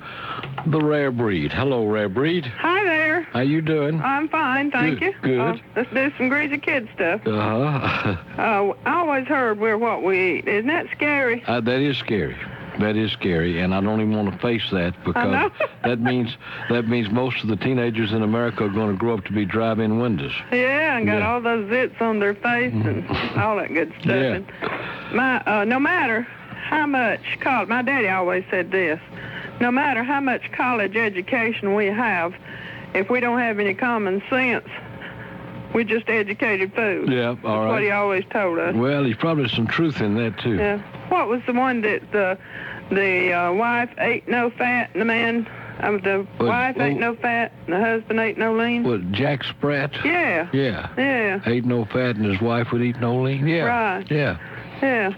the Rare Breed. Hello, Rare Breed. Hi there. How you doing? I'm fine, thank you. Good. Let's do some greasy kid stuff. Uh-huh. I always heard we're what we eat. Isn't that scary? That is scary. That is scary, and I don't even want to face that because that means most of the teenagers in America are going to grow up to be drive-in windows. Yeah, and got all those zits on their face and all that good stuff. Yeah. And no matter how much college, my daddy always said this, no matter how much college education we have, if we don't have any common sense, we're just educated fools. Yeah, all right. That's what he always told us. Well, there's probably some truth in that, too. Yeah. What was the one that the wife ate no fat and the man, wife ate no fat and the husband ate no lean? What, Jack Spratt? Yeah. Yeah. Yeah. Ate no fat and his wife would eat no lean? Yeah. Right. Yeah. Yeah.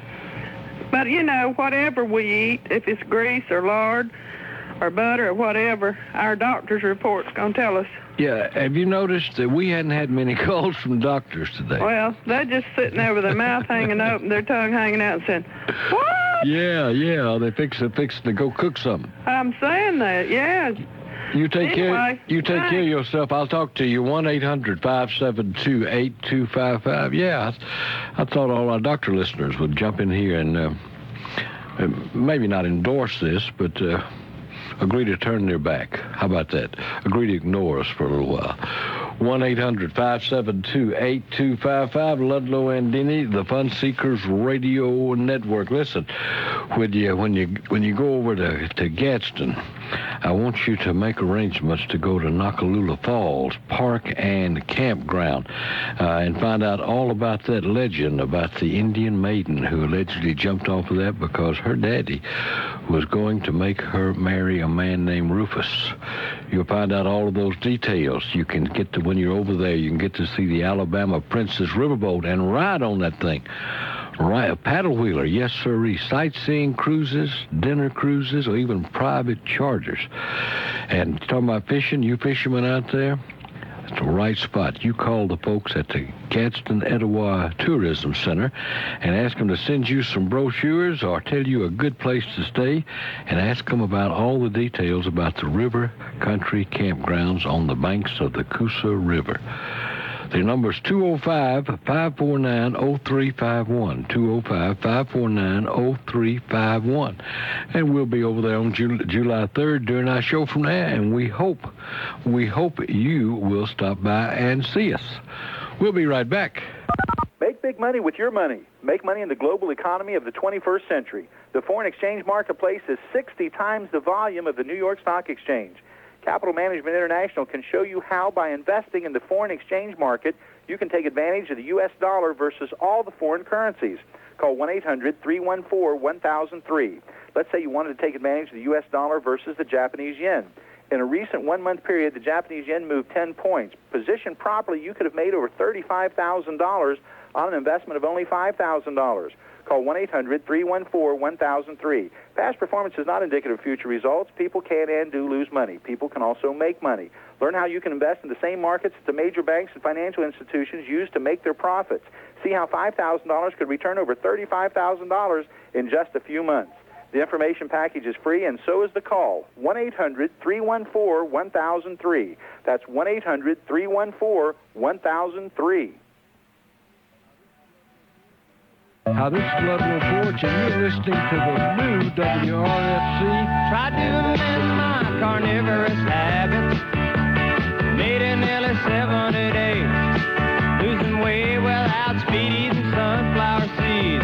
But, you know, whatever we eat, if it's grease or lard or butter or whatever, our doctor's report's going to tell us. Yeah, have you noticed that we hadn't had many calls from doctors today? Well, they're just sitting there with their mouth hanging open, their tongue hanging out and saying, what? Yeah, they fixing to go cook something. I'm saying that, yeah. You take care of yourself. I'll talk to you. 1-800-572-8255. Yeah, I thought all our doctor listeners would jump in here and maybe not endorse this, but agree to turn their back. How about that? Agree to ignore us for a little while. 1-800-572-8255. Ludlow and Denny, the Fun Seekers Radio Network. Listen, when you go over to Gadsden, I want you to make arrangements to go to Nakalula Falls Park and Campground and find out all about that legend about the Indian maiden who allegedly jumped off of that because her daddy was going to make her marry a man named Rufus. You'll find out all of those details. You can get to, when you're over there, you can get to see the Alabama Princess Riverboat and ride on that thing. Right, a paddle wheeler, yes sirree. Sightseeing cruises, dinner cruises, or even private charters. And talking about fishing, you fishermen out there, it's the right spot. You call the folks at the Gadsden Etowah Tourism Center and ask them to send you some brochures or tell you a good place to stay and ask them about all the details about the river country campgrounds on the banks of the Coosa River. The number is 205-549-0351. 205-549-0351. And we'll be over there on July 3rd doing our show from there, and we hope you will stop by and see us. We'll be right back. Make big money with your money. Make money in the global economy of the 21st century. The foreign exchange marketplace is 60 times the volume of the New York Stock Exchange. Capital Management International can show you how, by investing in the foreign exchange market, you can take advantage of the U.S. dollar versus all the foreign currencies. Call 1-800-314-1003. Let's say you wanted to take advantage of the U.S. dollar versus the Japanese yen. In a recent one-month period, the Japanese yen moved 10 points. Positioned properly, you could have made over $35,000 on an investment of only $5,000. Call 1-800-314-1003. Past performance is not indicative of future results. People can and do lose money. People can also make money. Learn how you can invest in the same markets that the major banks and financial institutions use to make their profits. See how $5,000 could return over $35,000 in just a few months. The information package is free, and so is the call. 1-800-314-1003. That's 1-800-314-1003. Hi, this is Ludlow Porch, and you're listening to the new WRFC. Tried to amend my carnivorous habits. Made it nearly 70 days. Losing weight without speed, eating sunflower seeds.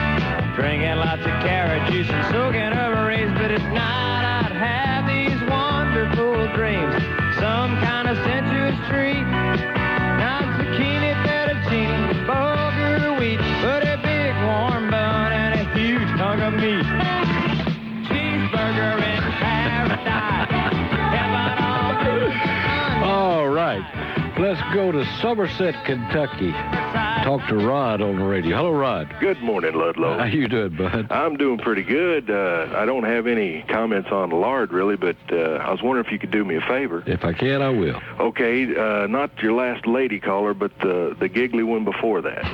Drinking lots of carrot juice and soaking over rays. But at night I'd have these wonderful dreams. Some kind of sensuous treat. Not zucchini, fettuccine, bulgur wheat. But a big warm bun and a huge hunk of meat. Cheeseburger in paradise. All right. Let's go to Somerset, Kentucky. Talk to Rod on the radio. Hello, Rod. Good morning, Ludlow. How you doing, bud? I'm doing pretty good. I don't have any comments on Lard, really, but I was wondering if you could do me a favor. If I can, I will. Okay, not your last lady caller, but the giggly one before that.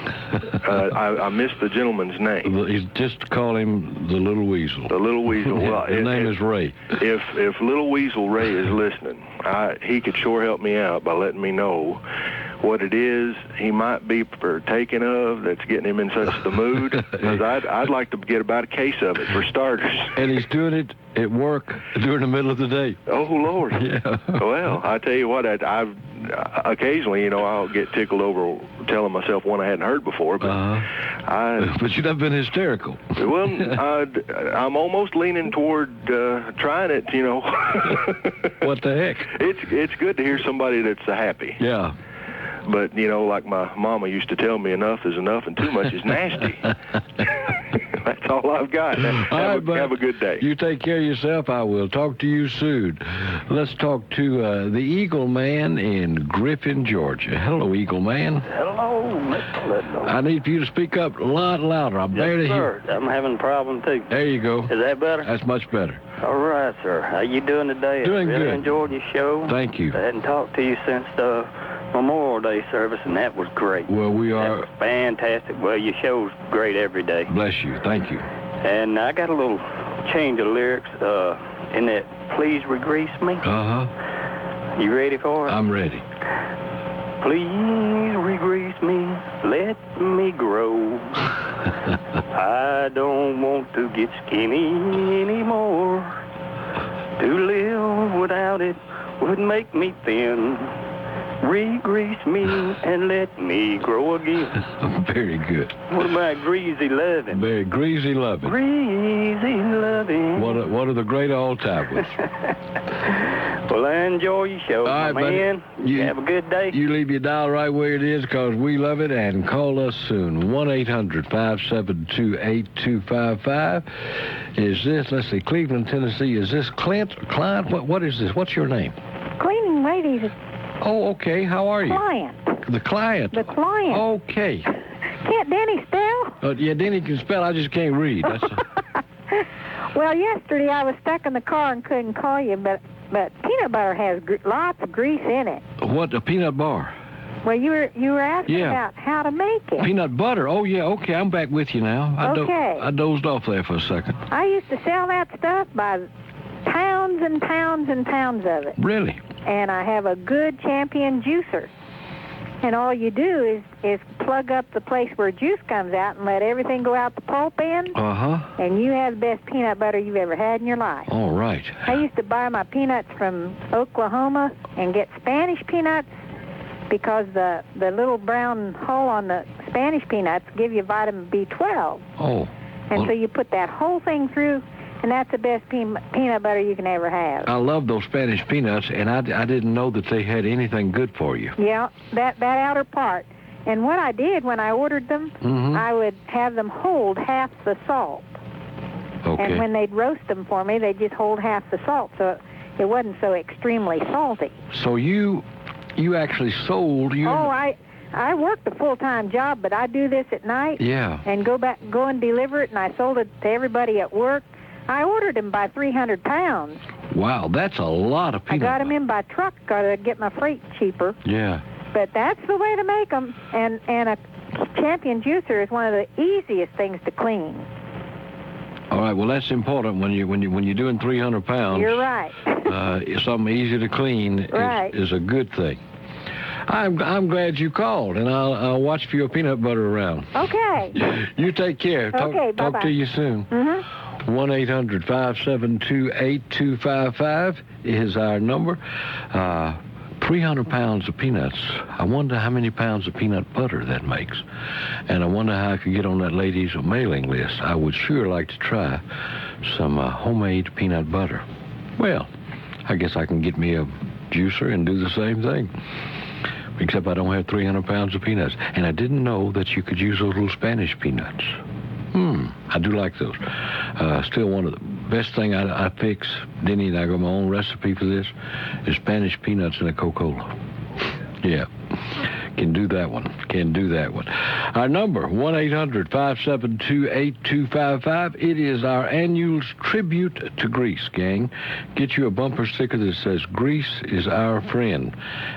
I missed the gentleman's name. You just call him the Little Weasel. The Little Weasel. Well, his name is Ray. If Little Weasel Ray is listening, he could sure help me out by letting me know what it is he might be partaking of that's getting him in such the mood. Because I'd like to get about a case of it for starters. And he's doing it at work during the middle of the day. Oh, Lord. Yeah. Well, I tell you what, I've occasionally, I'll get tickled over telling myself one I hadn't heard before. But but you've not been hysterical. Well, I'm almost leaning toward trying it, What the heck? It's good to hear somebody that's happy. Yeah. But, like my mama used to tell me, enough is enough and too much is nasty. That's all I've got. Have a good day. You take care of yourself. I will talk to you soon. Let's talk to the Eagle Man in Griffin, Georgia. Hello, Eagle Man. Hello, Mr. Ludlow. I need for you to speak up a lot louder. I barely hear. I'm having a problem, too. There you go. Is that better? That's much better. All right, sir. How you doing today? Doing good. I really good. enjoyed your show. Thank you. I hadn't talked to you since the Memorial Day service, and that was great. Well, we are... That was fantastic. Well, your show's great every day. Bless you. Thank you. And I got a little change of lyrics in that Please Regrease Me. Uh-huh. You ready for it? I'm ready. Please regrease me, let me grow. I don't want to get skinny anymore. To live without it would make me thin. Regrease me and let me grow again. Very good. What about greasy loving? Very greasy loving. Greasy loving. One of the great all-time ones. Well, I enjoy your show, all right, man. Buddy. You have a good day. You leave your dial right where it is because we love it, and call us soon. 1-800-572-8255. Is this, let's see, Cleveland, Tennessee. Is this Clint? Client? What is this? What's your name? Cleaning ladies. Oh, okay. How are you? Client. The client. The client. Okay. Can't Denny spell? Yeah, Denny can spell. I just can't read. That's Well, yesterday I was stuck in the car and couldn't call you, but peanut butter has lots of grease in it. What, a peanut bar? Well, you were asking about how to make it. Peanut butter. Oh, yeah. Okay, I'm back with you now. I dozed off there for a second. I used to sell that stuff by pounds and pounds and pounds of it. Really? And I have a good champion juicer. And all you do is plug up the place where juice comes out and let everything go out the pulp end. And you have the best peanut butter you've ever had in your life. All right. I used to buy my peanuts from Oklahoma and get Spanish peanuts because the little brown hull on the Spanish peanuts give you vitamin B12. Oh. And so you put that whole thing through, and that's the best peanut butter you can ever have. I love those Spanish peanuts, and I didn't know that they had anything good for you. Yeah, that outer part. And what I did when I ordered them, I would have them hold half the salt. Okay. And when they'd roast them for me, they'd just hold half the salt, so it wasn't so extremely salty. So you actually sold your... Oh, I worked a full-time job, but I do this at night. Yeah. And go and deliver it, and I sold it to everybody at work. I ordered them by 300 pounds. Wow, that's a lot of peanut I got them in by truck to get my freight cheaper. Yeah. But that's the way to make them. And a Champion juicer is one of the easiest things to clean. All right, well, that's important when you're doing 300 pounds. You're right. Something easy to clean is a good thing. I'm glad you called, and I'll watch for your peanut butter around. Okay. You take care. Okay, bye-bye. Talk to you soon. 1-800-572-8255 is our number. 300 pounds of peanuts. I wonder how many pounds of peanut butter that makes. And I wonder how I could get on that lady's mailing list. I would sure like to try some homemade peanut butter. Well, I guess I can get me a juicer and do the same thing. Except I don't have 300 pounds of peanuts. And I didn't know that you could use those little Spanish peanuts. I do like those. Still one of the best thing I fix, Denny and I got my own recipe for this, is Spanish peanuts in a Coca-Cola. Yeah. Can do that one. Our number, 1-800-572-8255. It is our annual tribute to Grease, gang. Get you a bumper sticker that says, Grease is our friend.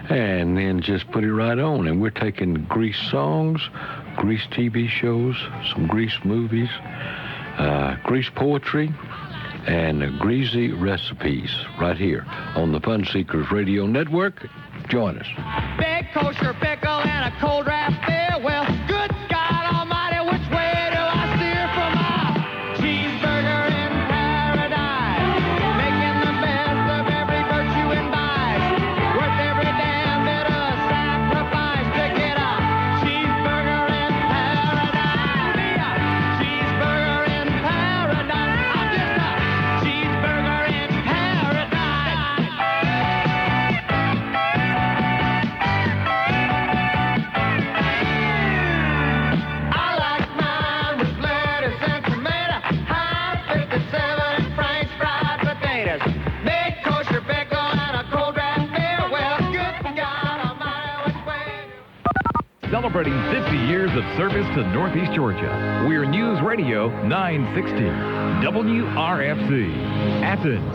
And then just put it right on. And we're taking Grease songs, Grease TV shows, some Grease movies, Grease poetry, and greasy recipes right here on the Fun Seekers Radio Network. Join us. Big kosher pickle and a cold draft beer. Well, good God Almighty, which way do I steer for my cheeseburger in paradise? Making the best of every virtue and vice, worth every damn bit of sacrifice to get a cheeseburger in paradise. Me a cheeseburger in paradise. I'm just a cheeseburger in paradise. Celebrating 50 years of service to Northeast Georgia. We're News Radio 960. WRFC. Athens.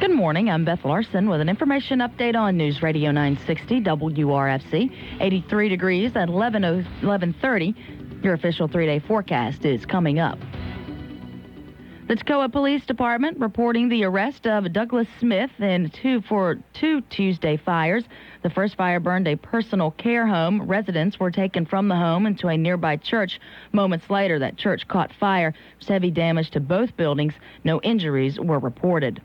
Good morning. I'm Beth Larson with an information update on News Radio 960 WRFC. 83 degrees at 11:30. Your official three-day forecast is coming up. The Toccoa Police Department reporting the arrest of Douglas Smith for two Tuesday fires. The first fire burned a personal care home. Residents were taken from the home into a nearby church. Moments later, that church caught fire. There's heavy damage to both buildings. No injuries were reported.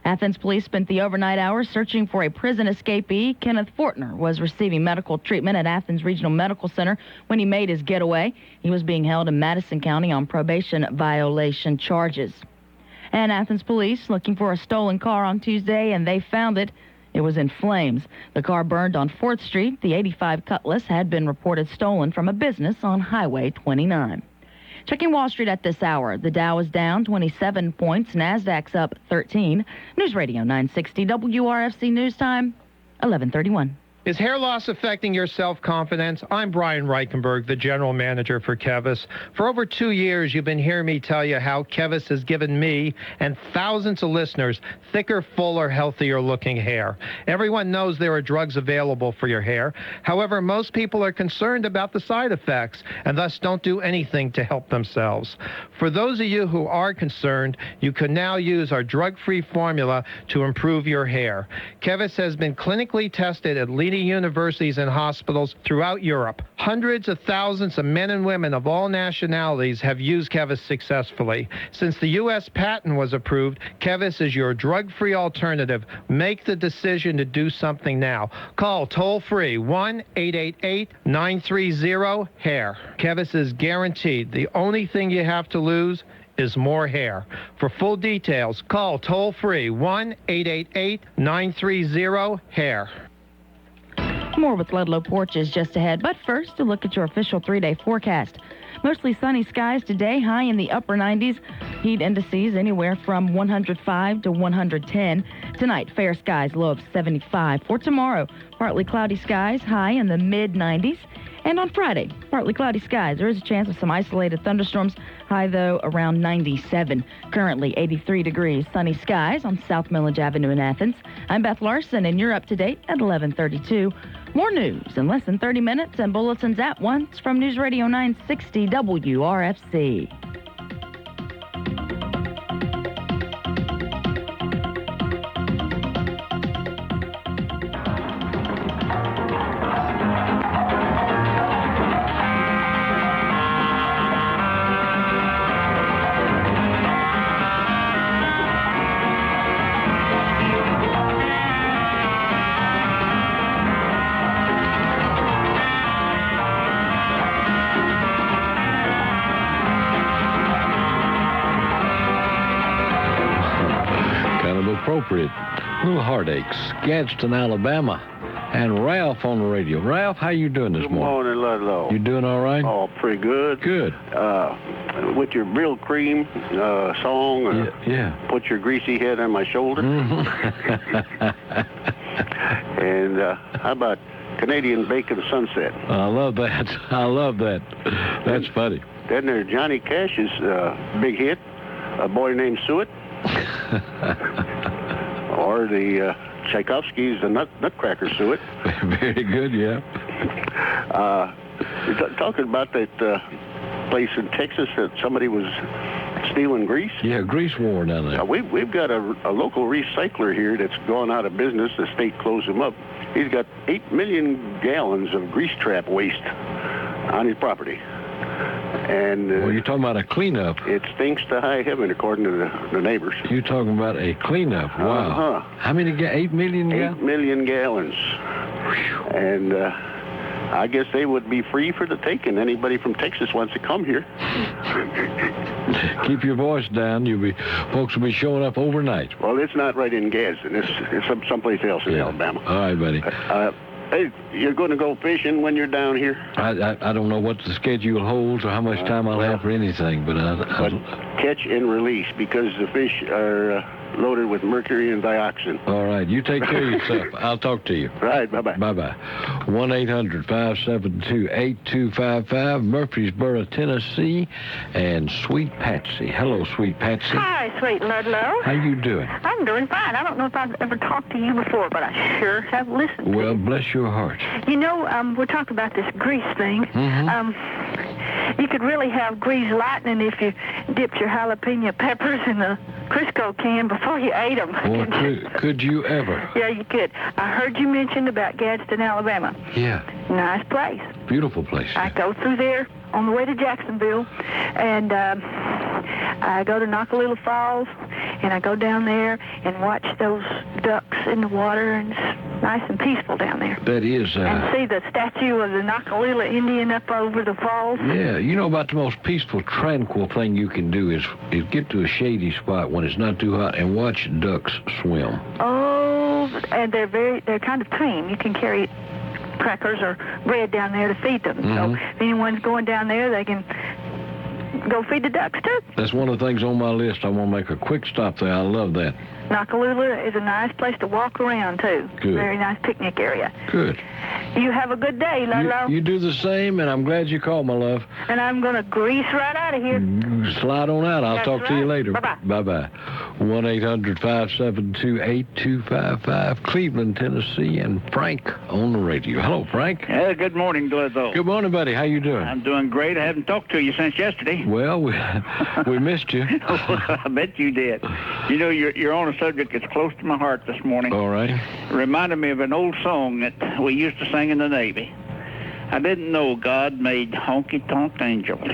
Athens police spent the overnight hours searching for a prison escapee. Kenneth Fortner was receiving medical treatment at Athens Regional Medical Center when he made his getaway. He was being held in Madison County on probation violation charges. And Athens police looking for a stolen car on Tuesday, and they found it. It was in flames. The car burned on 4th Street. The 85 Cutlass had been reported stolen from a business on Highway 29. Checking Wall Street at this hour. The Dow is down 27 points. NASDAQ's up 13. News Radio 960 WRFC News Time, 11:31. Is hair loss affecting your self-confidence? I'm Brian Reichenberg, the general manager for Kevis. For over 2 years, you've been hearing me tell you how Kevis has given me and thousands of listeners thicker, fuller, healthier-looking hair. Everyone knows there are drugs available for your hair. However, most people are concerned about the side effects and thus don't do anything to help themselves. For those of you who are concerned, you can now use our drug-free formula to improve your hair. Kevis has been clinically tested at leading universities and hospitals throughout Europe. Hundreds of thousands of men and women of all nationalities have used Kevis successfully. Since the U.S. patent was approved, Kevis is your drug-free alternative. Make the decision to do something now. Call toll-free 1-888-930-HAIR. Kevis is guaranteed. The only thing you have to lose is more hair. For full details, call toll-free 1-888-930-HAIR. More with Ludlow Porch is just ahead, but first, a look at your official 3-day forecast. Mostly sunny skies today, high in the upper 90s. Heat indices anywhere from 105 to 110. Tonight, fair skies, low of 75. For tomorrow, partly cloudy skies, high in the mid-90s. And on Friday, partly cloudy skies. There is a chance of some isolated thunderstorms, high, though, around 97. Currently 83 degrees, sunny skies on South Milledge Avenue in Athens. I'm Beth Larson, and you're up to date at 11:32. More news in less than 30 minutes and bulletins at once from News Radio 960 WRFC. Appropriate. Little heartaches. Gadsden, Alabama. And Ralph on the radio. Ralph, how you doing this morning? Good morning, Ludlow. You doing all right? Oh, pretty good. Good. With your Brill Cream song, or yeah. Put your greasy head on my shoulder. And how about Canadian Bacon Sunset? I love that. I love that. That's funny. Then there's Johnny Cash's big hit, A Boy Named Suet. Or the Tchaikovsky's The Nutcracker Suet. Very good, yeah. You're talking about that place in Texas that somebody was stealing grease? Yeah, grease war down there. We've got a local recycler here that's gone out of business. The state closed him up. He's got 8 million gallons of grease trap waste on his property. And well, you're talking about a cleanup. It stinks to high heaven, according to the neighbors. You're talking about a cleanup. Wow. Uh-huh. How many? 8 million gallons? 8 million gallons. And I guess they would be free for the taking. Anybody from Texas wants to come here. Keep your voice down. Folks will be showing up overnight. Well, it's not right in Gadsden. It's someplace else in Alabama. All right, buddy. Hey, you're going to go fishing when you're down here? I don't know what the schedule holds or how much time I'll have for anything, but catch and release, because the fish are loaded with mercury and dioxin. All right, you take care of yourself. I'll talk to you. Right, bye-bye. Bye-bye. 1-800-572-8255, Murfreesboro, Tennessee, and Sweet Patsy. Hello, Sweet Patsy. Hi, Sweet Ludlow. How you doing? I'm doing fine. I don't know if I've ever talked to you before, but I sure have listened. Well, bless your heart. You know, we're talking about this grease thing. Mm-hmm. You could really have grease lightning if you dipped your jalapeno peppers in the Crisco can before you ate them. Well, could you ever? Yeah, you could. I heard you mention about Gadsden, Alabama. Yeah. Nice place. Beautiful place. I go through there on the way to Jacksonville, and I go to Nakalula Falls, and I go down there and watch those ducks in the water, and it's nice and peaceful down there. That is. And see the statue of the Nakalula Indian up over the falls. Yeah, you know about the most peaceful, tranquil thing you can do is get to a shady spot when it's not too hot and watch ducks swim. Oh, and they're kind of tame. You can carry crackers or bread down there to feed them. Mm-hmm. So if anyone's going down there, they can go feed the ducks, too. That's one of the things on my list. I want to make a quick stop there. I love that. Nakalula is a nice place to walk around, too. Good. Very nice picnic area. Good. You have a good day, Ludlow. You do the same, and I'm glad you called, my love. And I'm going to grease right out of here. Slide on out. I'll talk to you later. Bye-bye. Bye-bye. 1-800-572-8255, Cleveland, Tennessee, and Frank on the radio. Hello, Frank. Yeah, good morning, Ludlow. Good morning, buddy. How you doing? I'm doing great. I haven't talked to you since yesterday. Well, we missed you. I bet you did. You know, you're on a subject that's close to my heart this morning. All right. It reminded me of an old song that we used to sing in the Navy. I didn't know God made honky-tonk angels.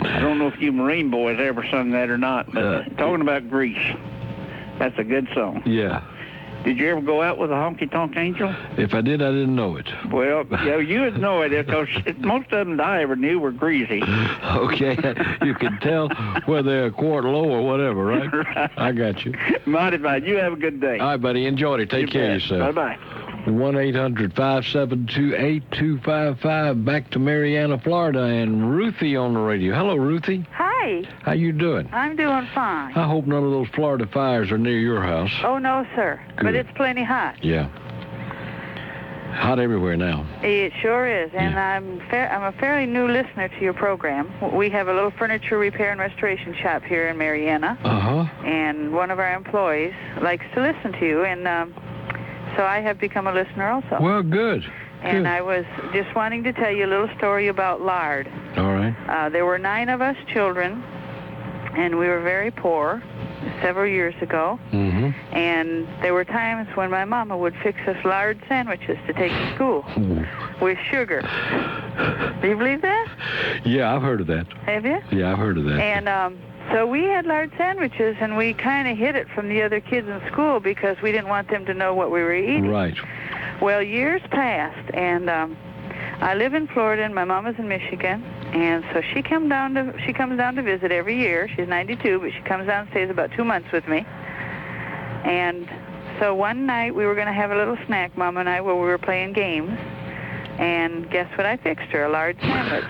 I don't know if you Marine boys ever sung that or not, but talking about Grease, that's a good song. Yeah. Did you ever go out with a honky-tonk angel? If I did, I didn't know it. Well, yeah, you would know it because most of them I ever knew were greasy. Okay. You can tell whether they're a quart low or whatever, right? Right. I got you. Mighty fine. You have a good day. All right, buddy. Enjoy it. Take care of yourself. Bye-bye. 1-800-572-8255. Back to Marianna, Florida, and Ruthie on the radio. Hello, Ruthie. Hi. How you doing? I'm doing fine. I hope none of those Florida fires are near your house. Oh, no, sir. Good. But it's plenty hot. Yeah. Hot everywhere now. It sure is. And I'm a fairly new listener to your program. We have a little furniture repair and restoration shop here in Marianna. Uh-huh. And one of our employees likes to listen to you, and so I have become a listener also. Well, good. And I was just wanting to tell you a little story about Lard. All right. There were 9 of us children, and we were very poor several years ago. Mm-hmm. And there were times when my mama would fix us lard sandwiches to take to school with sugar. Do you believe that? Yeah, I've heard of that. Have you? Yeah, I've heard of that. And so we had lard sandwiches, and we kind of hid it from the other kids in school because we didn't want them to know what we were eating. Right. Well, years passed, and I live in Florida, and my mama's in Michigan, and so she comes down to visit every year. She's 92, but she comes down and stays about 2 months with me. And so one night we were going to have a little snack, Mama and I, where we were playing games. And guess what I fixed her? A lard sandwich.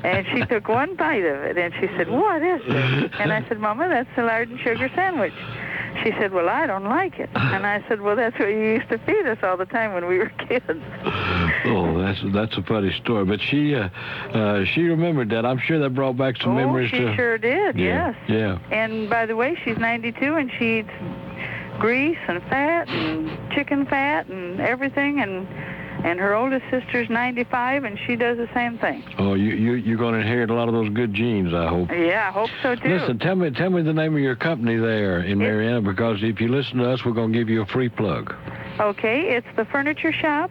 And she took one bite of it, and she said, "What is this?" And I said, "Mama, that's a lard and sugar sandwich." She said, "Well, I don't like it." And I said, "Well, that's what you used to feed us all the time when we were kids." Oh, that's a funny story. But she remembered that. I'm sure that brought back some memories. She sure did, yes. Yeah. And by the way, she's 92, and she eats grease and fat and chicken fat and everything, and her oldest sister's 95, and she does the same thing. Oh, you're going to inherit a lot of those good genes, I hope. Yeah, I hope so, too. Listen, tell me the name of your company there in Marianna, because if you listen to us, we're going to give you a free plug. Okay, it's the Furniture Shop.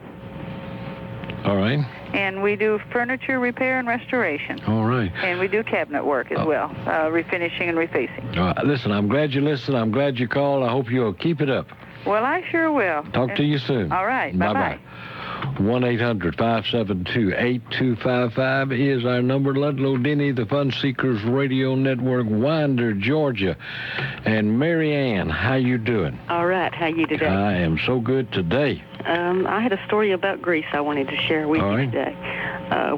All right. And we do furniture repair and restoration. All right. And we do cabinet work as well, refinishing and refacing. Listen, I'm glad you listened. I'm glad you called. I hope you'll keep it up. Well, I sure will. Talk to you soon. All right. Bye-bye. 1-800-572-8255 is our number. Ludlow, Denny, the Fun Seekers Radio Network, Winder, Georgia. And Mary Ann, how you doing? All right. How you today? I am so good today. I had a story about Greece I wanted to share with you today.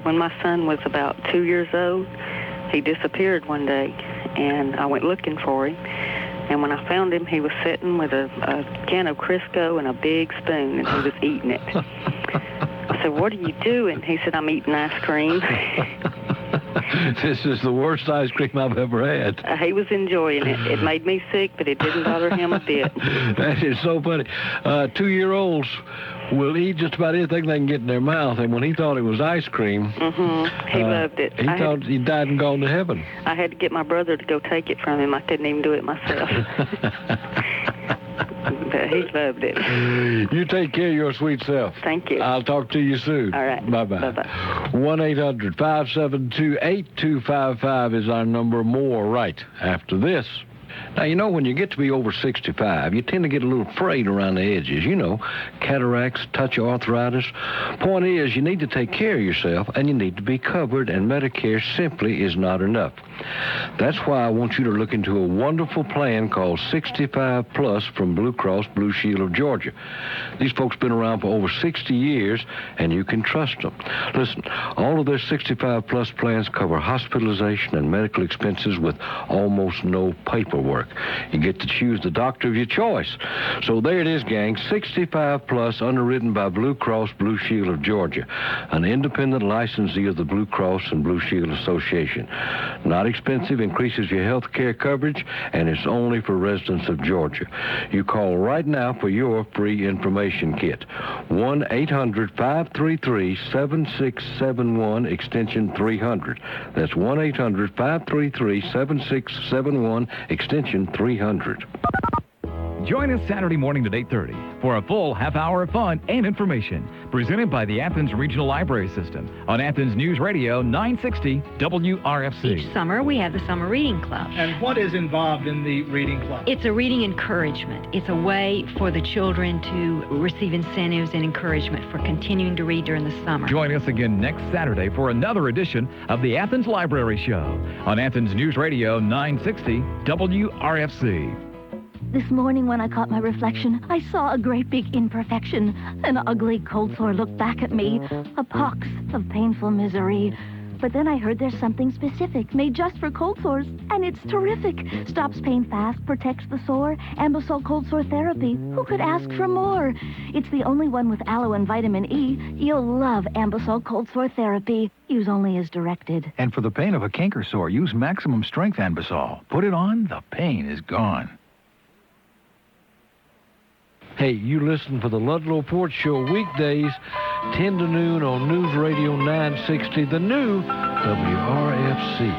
When my son was about 2 years old, he disappeared one day, and I went looking for him. And when I found him, he was sitting with a can of Crisco and a big spoon, and he was eating it. I said, "What are you doing?" He said, "I'm eating ice cream." This is the worst ice cream I've ever had. He was enjoying it. It made me sick, but it didn't bother him a bit. That is so funny. 2-year-olds will eat just about anything they can get in their mouth, and when he thought it was ice cream, he loved it. He thought he died and gone to heaven. I had to get my brother to go take it from him. I couldn't even do it myself. But he loved it. You take care of your sweet self. Thank you. I'll talk to you soon. All right. Bye-bye. Bye-bye. 1-800-572-8255 is our number. More right after this Now, you know, when you get to be over 65, you tend to get a little frayed around the edges. You know, cataracts, touch arthritis. Point is, you need to take care of yourself, and you need to be covered, and Medicare simply is not enough. That's why I want you to look into a wonderful plan called 65 Plus from Blue Cross Blue Shield of Georgia. These folks been around for over 60 years, and you can trust them. Listen, all of their 65 Plus plans cover hospitalization and medical expenses with almost no paperwork. You get to choose the doctor of your choice. So there it is, gang, 65 Plus, underwritten by Blue Cross Blue Shield of Georgia, an independent licensee of the Blue Cross and Blue Shield Association. Not expensive, increases your health care coverage, and it's only for residents of Georgia. You call right now for your free information kit. 1-800-533-7671, extension 300. That's 1-800-533-7671, extension 300. Join us Saturday morning at 8:30 for a full half hour of fun and information presented by the Athens Regional Library System on Athens News Radio 960 WRFC. Each summer we have the Summer Reading Club. And what is involved in the Reading Club? It's a reading encouragement. It's a way for the children to receive incentives and encouragement for continuing to read during the summer. Join us again next Saturday for another edition of the Athens Library Show on Athens News Radio 960 WRFC. This morning when I caught my reflection, I saw a great big imperfection. An ugly cold sore looked back at me, a pox of painful misery. But then I heard there's something specific made just for cold sores, and it's terrific. Stops pain fast, protects the sore, Ambisol cold sore therapy. Who could ask for more? It's the only one with aloe and vitamin E. You'll love Ambisol cold sore therapy. Use only as directed. And for the pain of a canker sore, use maximum strength Ambisol. Put it on, the pain is gone. Hey, you listen for the Ludlow Porch Show weekdays, 10 to noon on News Radio 960, the new WRFC.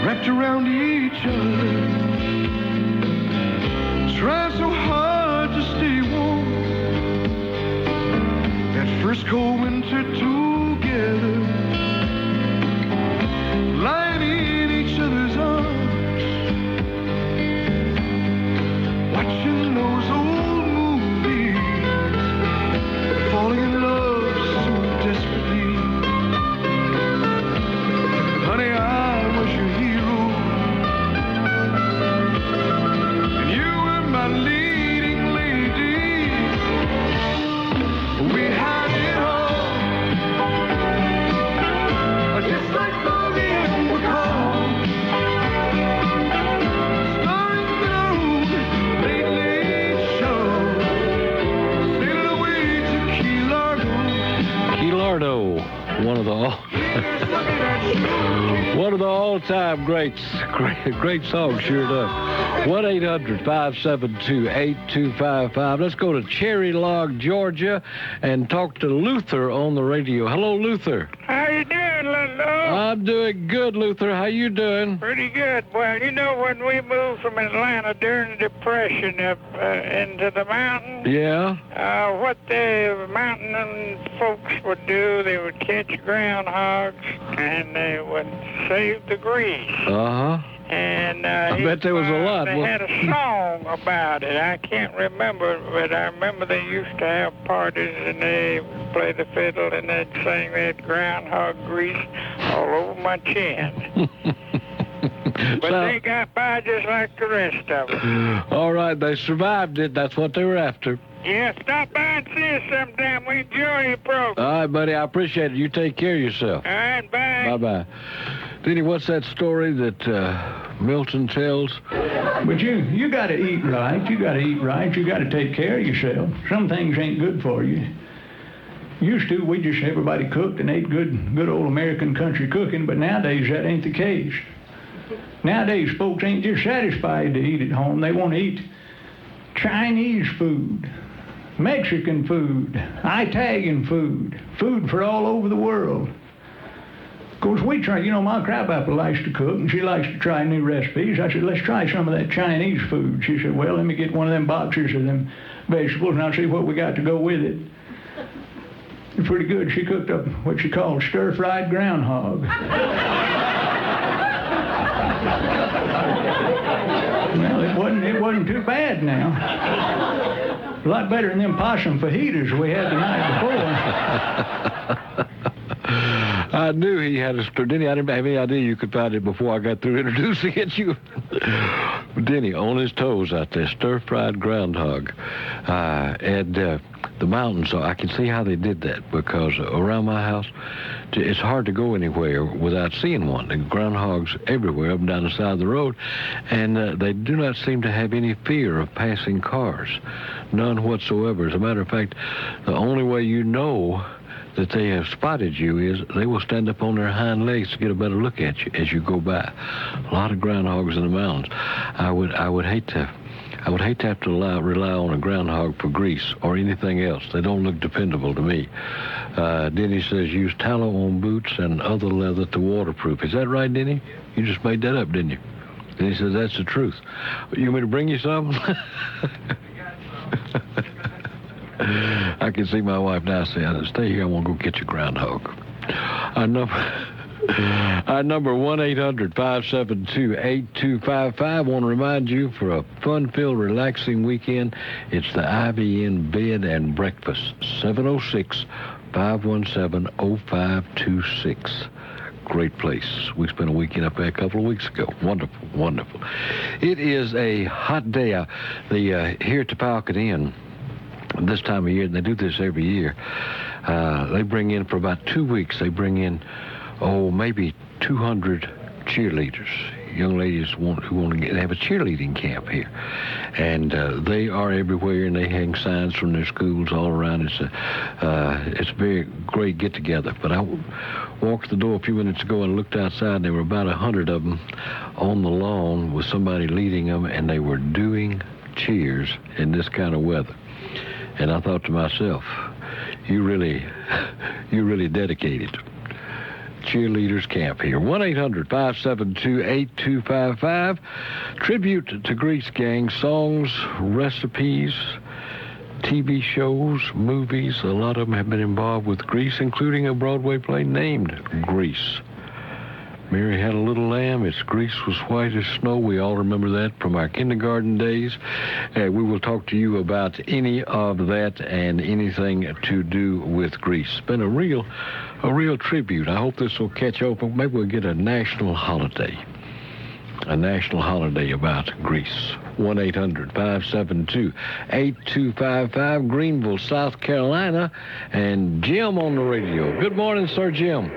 Wrapped around each other, trying so hard to stay warm. That first cold winter together, lying in each other's arms, watching those old movies, falling in love so desperately. Honey, I was your hero, and you were my leading lady. We had it all, just like Bobby and McCall, starring through late, late show, sailing away to Key Largo. Key Largo, one of the all-time greats. Great song, sure enough. 1-800-572-8255. Let's go to Cherry Log, Georgia, and talk to Luther on the radio. Hello, Luther. How you doing, Ludlow? I'm doing good, Luther. How you doing? Pretty good. Well, you know, when we moved from Atlanta during the Depression up into the mountains, Yeah. What the mountain folks would do, they would catch groundhogs and they would save the grease. Uh-huh. And I bet there was a lot. They had a song about it. I can't remember, but I remember they used to have parties and they would play the fiddle and they'd sing that groundhog grease all over my chin. But they got by just like the rest of them. All right, they survived it. That's what they were after. Yeah, stop by and see us sometime. We enjoy your program. All right, buddy, I appreciate it. You take care of yourself. All right, bye. Bye-bye. Denny, what's that story that Milton tells? But you got to eat right. You got to eat right. You got to take care of yourself. Some things ain't good for you. Used to, we just everybody cooked and ate good old American country cooking, but nowadays that ain't the case. Nowadays, folks ain't just satisfied to eat at home. They want to eat Chinese food, Mexican food, Italian food, food for all over the world. Of course, we try, my crabapple likes to cook, and she likes to try new recipes. I said, let's try some of that Chinese food. She said, well, let me get one of them boxes of them vegetables, and I'll see what we got to go with it. It's pretty good. She cooked up what she called stir-fried groundhog. Well, it wasn't too bad now. A lot better than them possum fajitas we had the night before. I knew he had a stir. Denny, I didn't have any idea you could find it before I got through introducing it. Denny, on his toes out there, stir-fried groundhog. And the mountains, so I can see how they did that, because around my house, it's hard to go anywhere without seeing one. The groundhogs everywhere, up and down the side of the road, and they do not seem to have any fear of passing cars. None whatsoever. As a matter of fact, the only way you know that they have spotted you is they will stand up on their hind legs to get a better look at you as you go by. A lot of groundhogs in the mountains. I would hate to have to rely on a groundhog for grease or anything else. They don't look dependable to me. Denny says use tallow on boots and other leather to waterproof. Is that right, Denny? You just made that up, didn't you? Denny says that's the truth. You want me to bring you some? I can see my wife now saying, stay here, I want to go get your groundhog. Our number 1-800-572-8255. Want to remind you, for a fun-filled, relaxing weekend, it's the IBN Bed and Breakfast, 706-517-0526. Great place. We spent a weekend up there a couple of weeks ago. Wonderful, wonderful. It is a hot day out. Here at the Falcon Inn, this time of year, and they do this every year, they bring in, for about 2 weeks, they bring in, maybe 200 cheerleaders, young ladies who want to have a cheerleading camp here. And they are everywhere, and they hang signs from their schools all around. It's a very great get-together. But I walked the door a few minutes ago and looked outside, and there were about 100 of them on the lawn with somebody leading them, and they were doing cheers in this kind of weather. And I thought to myself, you really dedicated. Cheerleaders camp here. 1-800-572-8255. Tribute to Grease Gang. Songs, recipes, TV shows, movies. A lot of them have been involved with Grease, including a Broadway play named Grease. Mary Had a Little Lamb. Its grease was white as snow. We all remember that from our kindergarten days. We will talk to you about any of that and anything to do with Grease. It's been a real tribute. I hope this will catch open. Maybe we'll get a national holiday. A national holiday about Grease. 1-800-572-8255, Greenville, South Carolina. And Jim on the radio. Good morning, Sir Jim.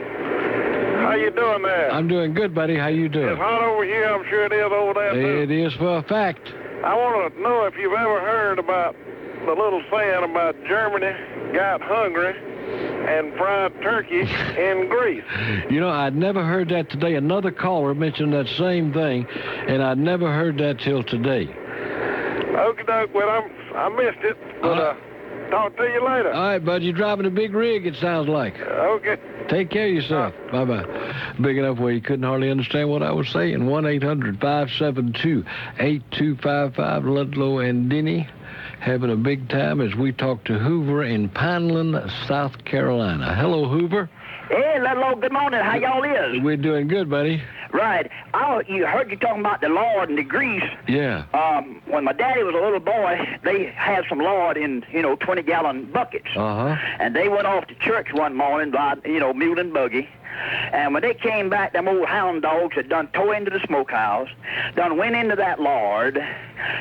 How you doing there? I'm doing good, buddy. How you doing? It's hot over here. I'm sure it is over there, too. It is for a fact. I want to know if you've ever heard about the little saying about Germany got hungry and fried turkey in Greece. I'd never heard that today. Another caller mentioned that same thing, and I'd never heard that till today. Okie doke. Well, I missed it, but talk to you later. All right, bud. You're driving a big rig, it sounds like. Okay. Take care of yourself. Bye-bye. Big enough where you couldn't hardly understand what I was saying. 1-800-572-8255, Ludlow and Denny, having a big time as we talk to Hoover in Pineland, South Carolina. Hello, Hoover. Hey, Ludlow, good morning. How y'all is? We're doing good, buddy. Right. You heard you talking about the lard and the grease. Yeah. When my daddy was a little boy, they had some lard in, 20-gallon buckets. Uh-huh. And they went off to church one morning by, mule and buggy. And when they came back, them old hound dogs had done tore into the smokehouse, done went into that lard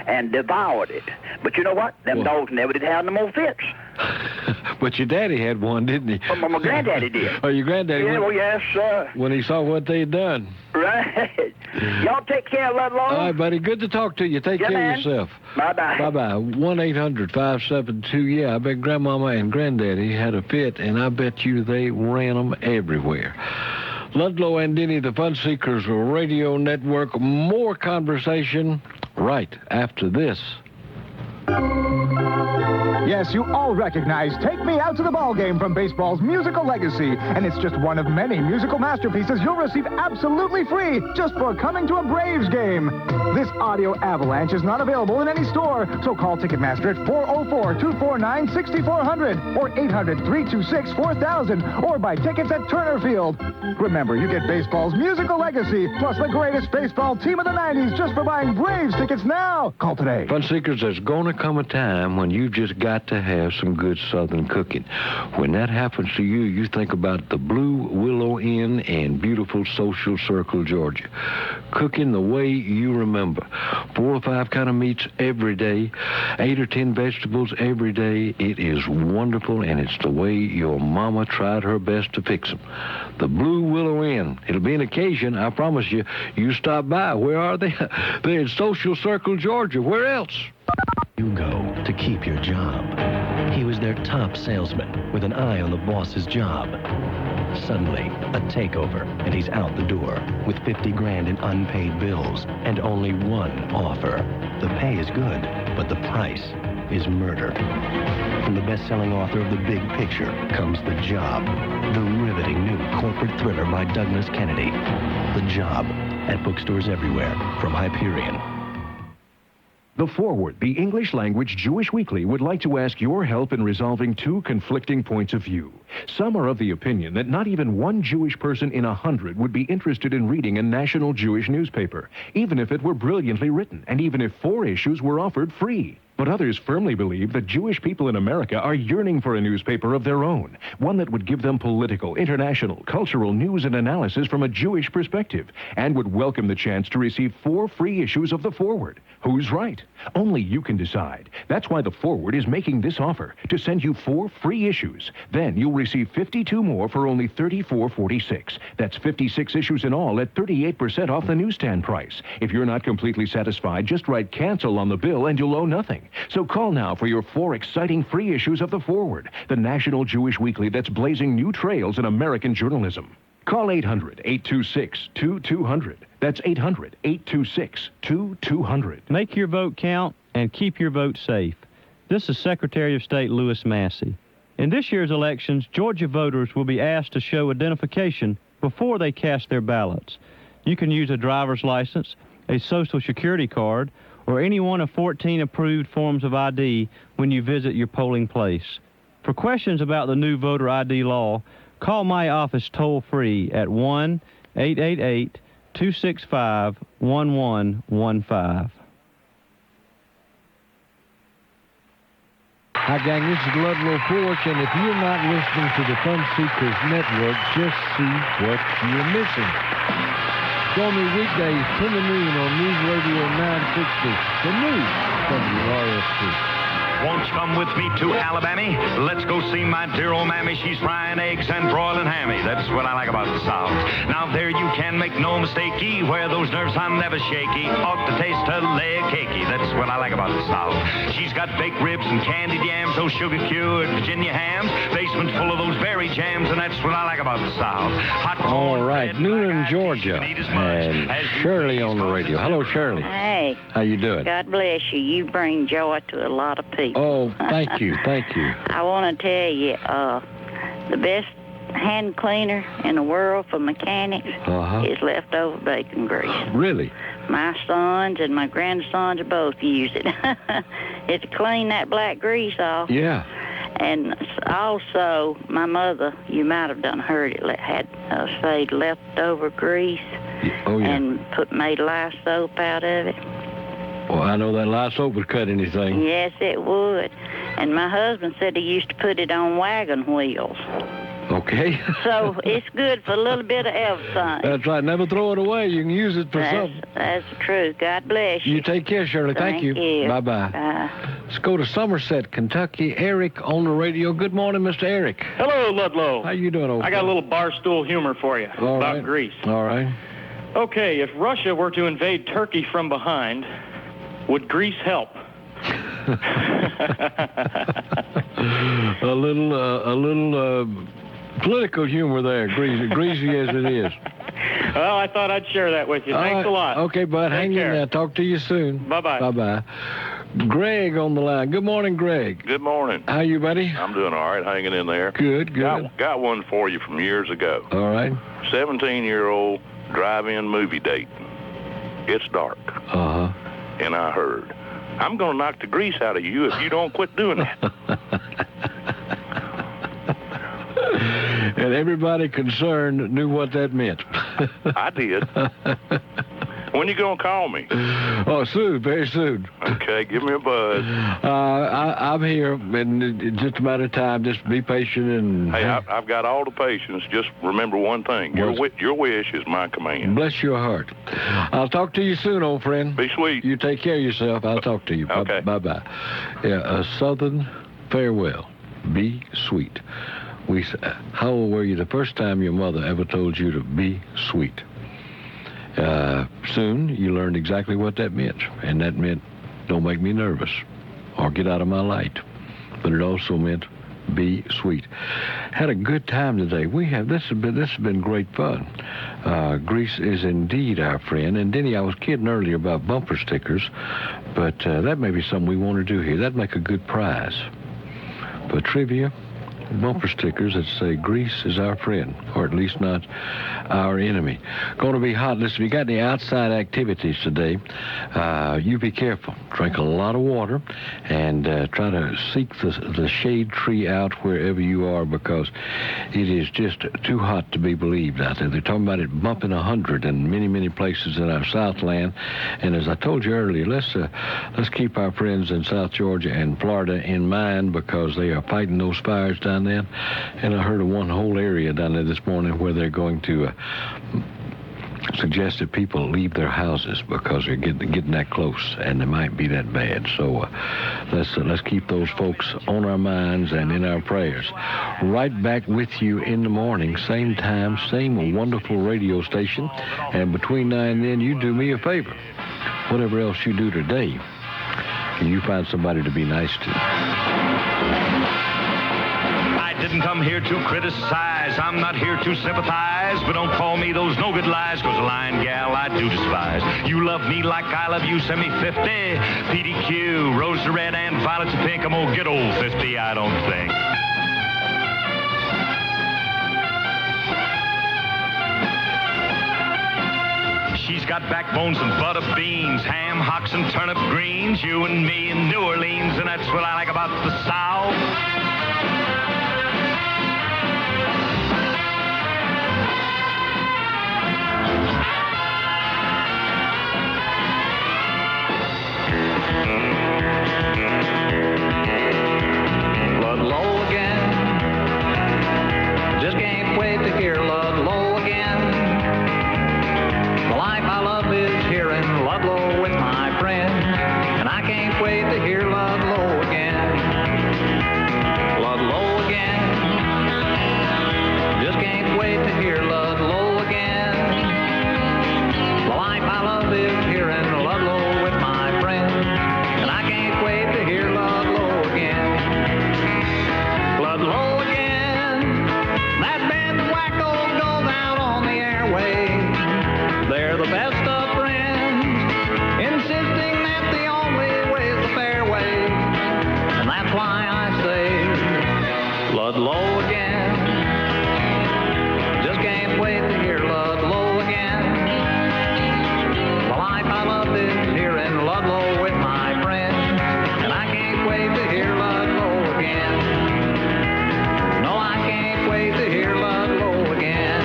and devoured it. But you know what? Them dogs never did have no more fits. But your daddy had one, didn't he? Oh, my granddaddy did. Oh, your granddaddy? Yeah, yes, sir. When he saw what they'd done. Right. Y'all take care, Ludlow. All right, buddy. Good to talk to you. Take care of yourself. Bye-bye. Bye-bye. 1-800-572. Yeah, I bet Grandmama and Granddaddy had a fit, and I bet you they ran them everywhere. Ludlow and Denny, the Fun Seekers Radio Network. More conversation right after this. Yes, you all recognize Take Me Out to the Ball Game from baseball's musical legacy. And it's just one of many musical masterpieces you'll receive absolutely free just for coming to a Braves game. This audio avalanche is not available in any store, so call Ticketmaster at 404-249-6400 or 800-326-4000 or buy tickets at Turner Field. Remember, you get baseball's musical legacy plus the greatest baseball team of the 90s just for buying Braves tickets now. Call today. Fun Seekers, there's going to come a time when you've just got to have some good Southern cooking. When that happens to you, you think about the Blue Willow Inn in beautiful Social Circle, Georgia. Cooking the way you remember. 4 or 5 kind of meats every day, 8 or 10 vegetables every day. It is wonderful, and it's the way your mama tried her best to fix them. The Blue Willow Inn. It'll be an occasion, I promise you. You stop by. Where are they? They're in Social Circle, Georgia. Where else? You go to keep your job. He was their top salesman with an eye on the boss's job. Suddenly, a takeover, and he's out the door with 50 grand in unpaid bills and only one offer. The pay is good, but the price is murder. From the best-selling author of The Big Picture comes The Job, the riveting new corporate thriller by Douglas Kennedy. The Job, at bookstores everywhere from Hyperion. The Forward, the English-language Jewish weekly, would like to ask your help in resolving 2 conflicting points of view. Some are of the opinion that not even one Jewish person in 100 would be interested in reading a national Jewish newspaper, even if it were brilliantly written, and even if 4 issues were offered free. But others firmly believe that Jewish people in America are yearning for a newspaper of their own, one that would give them political, international, cultural news and analysis from a Jewish perspective, and would welcome the chance to receive 4 free issues of The Forward. Who's right? Only you can decide. That's why The Forward is making this offer, to send you 4 free issues. Then you'll receive 52 more for only $34.46. That's 56 issues in all at 38% off the newsstand price. If you're not completely satisfied, just write cancel on the bill and you'll owe nothing. So call now for your 4 exciting free issues of The Forward, the national Jewish weekly that's blazing new trails in American journalism. Call 800-826-2200. That's 800-826-2200. Make your vote count and keep your vote safe. This is Secretary of State Louis Massey. In this year's elections, Georgia voters will be asked to show identification before they cast their ballots. You can use a driver's license, a Social Security card, or any one of 14 approved forms of ID when you visit your polling place. For questions about the new voter ID law, call my office toll-free at 1-888-265-1115. Hi, gang, this is Ludlow Porch, and if you're not listening to the Fun Seekers Network, just see what you're missing. Join me weekdays, 10 to noon on Newsradio 960, the new WRFC. Won't you come with me to Alabama? Let's go see my dear old mammy. She's frying eggs and broiling hammy. That's what I like about the South. Now there you can make no mistakey. Where those nerves I'm never shaky. Ought to taste a leg cakey. That's what I like about the South. She's got baked ribs and candied yams, those sugar-cured Virginia hams. Basement's full of those berry jams, and that's what I like about the South. Hot corn, all right, Noonan, Georgia, and Shirley on the radio. Hello, Shirley. Hey. How you doing? God bless you. You bring joy to a lot of people. Oh, thank you, thank you. I want to tell you, the best hand cleaner in the world for mechanics is leftover bacon grease. Really? My sons and my grandsons both use it. It's to clean that black grease off. Yeah. And also, my mother, you might have done heard it, had say leftover grease and made lye soap out of it. Well, I know that lye soap would cut anything. Yes, it would. And my husband said he used to put it on wagon wheels. Okay. So it's good for a little bit of everything. That's right. Never throw it away. You can use it for something. That's the truth. God bless you. You take care, Shirley. Thank you. Bye-bye. Bye. Let's go to Somerset, Kentucky. Eric on the radio. Good morning, Mr. Eric. Hello, Ludlow. How you doing, old I got a little barstool humor for you about Greece. All right. Okay, if Russia were to invade Turkey from behind, would Greece help? A little political humor there, greasy as it is. Well, I thought I'd share that with you. Thanks a lot. Okay, bud. Take Hang in care. there. Talk to you soon. Bye-bye. Bye-bye. Greg on the line. Good morning, Greg. Good morning. How you, buddy? I'm doing all right, hanging in there. Good. Got one for you from years ago. All right. 17-year-old drive-in movie date. It's dark. Uh-huh. And I heard, I'm going to knock the grease out of you if you don't quit doing that. And everybody concerned knew what that meant. I did. When you going to call me? Oh, soon, very soon. Okay, give me a buzz. I'm here, and it's just a matter of time. Just be patient and... Hey, I've got all the patience. Just remember one thing. Your wish is my command. Bless your heart. I'll talk to you soon, old friend. Be sweet. You take care of yourself. I'll talk to you. Okay. Bye-bye. Yeah, a Southern farewell. Be sweet. How old were you the first time your mother ever told you to be sweet? Soon, you learned exactly what that meant. And that meant, don't make me nervous or get out of my light. But it also meant, be sweet. Had a good time today. This has been great fun. Greece is indeed our friend. And Denny, I was kidding earlier about bumper stickers, but that may be something we want to do here. That'd make a good prize. But trivia, bumper stickers that say Greece is our friend, or at least not our enemy. Going to be hot. Listen, if you got any outside activities today, you be careful. Drink a lot of water and try to seek the shade tree out wherever you are, because it is just too hot to be believed out there. They're talking about it bumping 100 in many, many places in our Southland. And as I told you earlier, let's keep our friends in South Georgia and Florida in mind, because they are fighting those fires down there. And I heard of one whole area down there this morning where they're going to suggest that people leave their houses because they're getting that close, and they might be that bad. So let's keep those folks on our minds and in our prayers. Right back with you in the morning, same time, same wonderful radio station. And between now and then, you do me a favor. Whatever else you do today, can you find somebody to be nice to? Didn't come here to criticize. I'm not here to sympathize, but don't call me those no good lies, cause a lying gal I do despise. You love me like I love you, send me 50. PDQ, rose to red and violet to pink. I'm gonna get old 50, I don't think. She's got backbones and butter beans, ham, hocks, and turnip greens. You and me in New Orleans, and that's what I like about the South. Ludlow again. Just can't wait to hear Ludlow again. The life I love is here in Ludlow with my friend, and I can't wait to hear Ludlow again. Ludlow again. Just can't wait to hear Ludlow again. The life I love is here in Ludlow with my friend, and I can't wait to hear Ludlow again. Ludlow again. That band wacko goes out on the airway. They're the best of friends, insisting that the only way is the fair way. And that's why I say Ludlow again. Just can't wait to hear Ludlow again. The life I love is here in Ludlow with my friends, and I can't wait to hear Ludlow again. No, I can't wait to hear Ludlow again.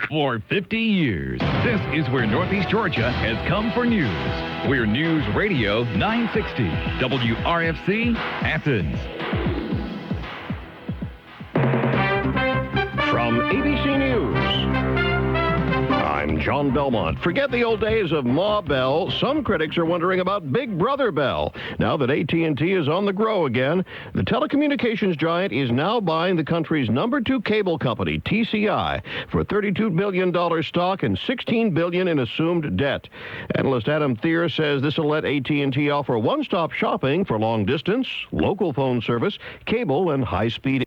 For 50 years, this is where Northeast Georgia has come for news. We're News Radio 960, WRFC Athens. From ABC News, I'm I'm John Belmont. Forget the old days of Ma Bell. Some critics are wondering about Big Brother Bell. Now that AT&T is on the grow again, the telecommunications giant is now buying the country's #2 cable company, TCI, for $32 billion stock and $16 billion in assumed debt. Analyst Adam Thier says this will let AT&T offer one-stop shopping for long distance, local phone service, cable, and high-speed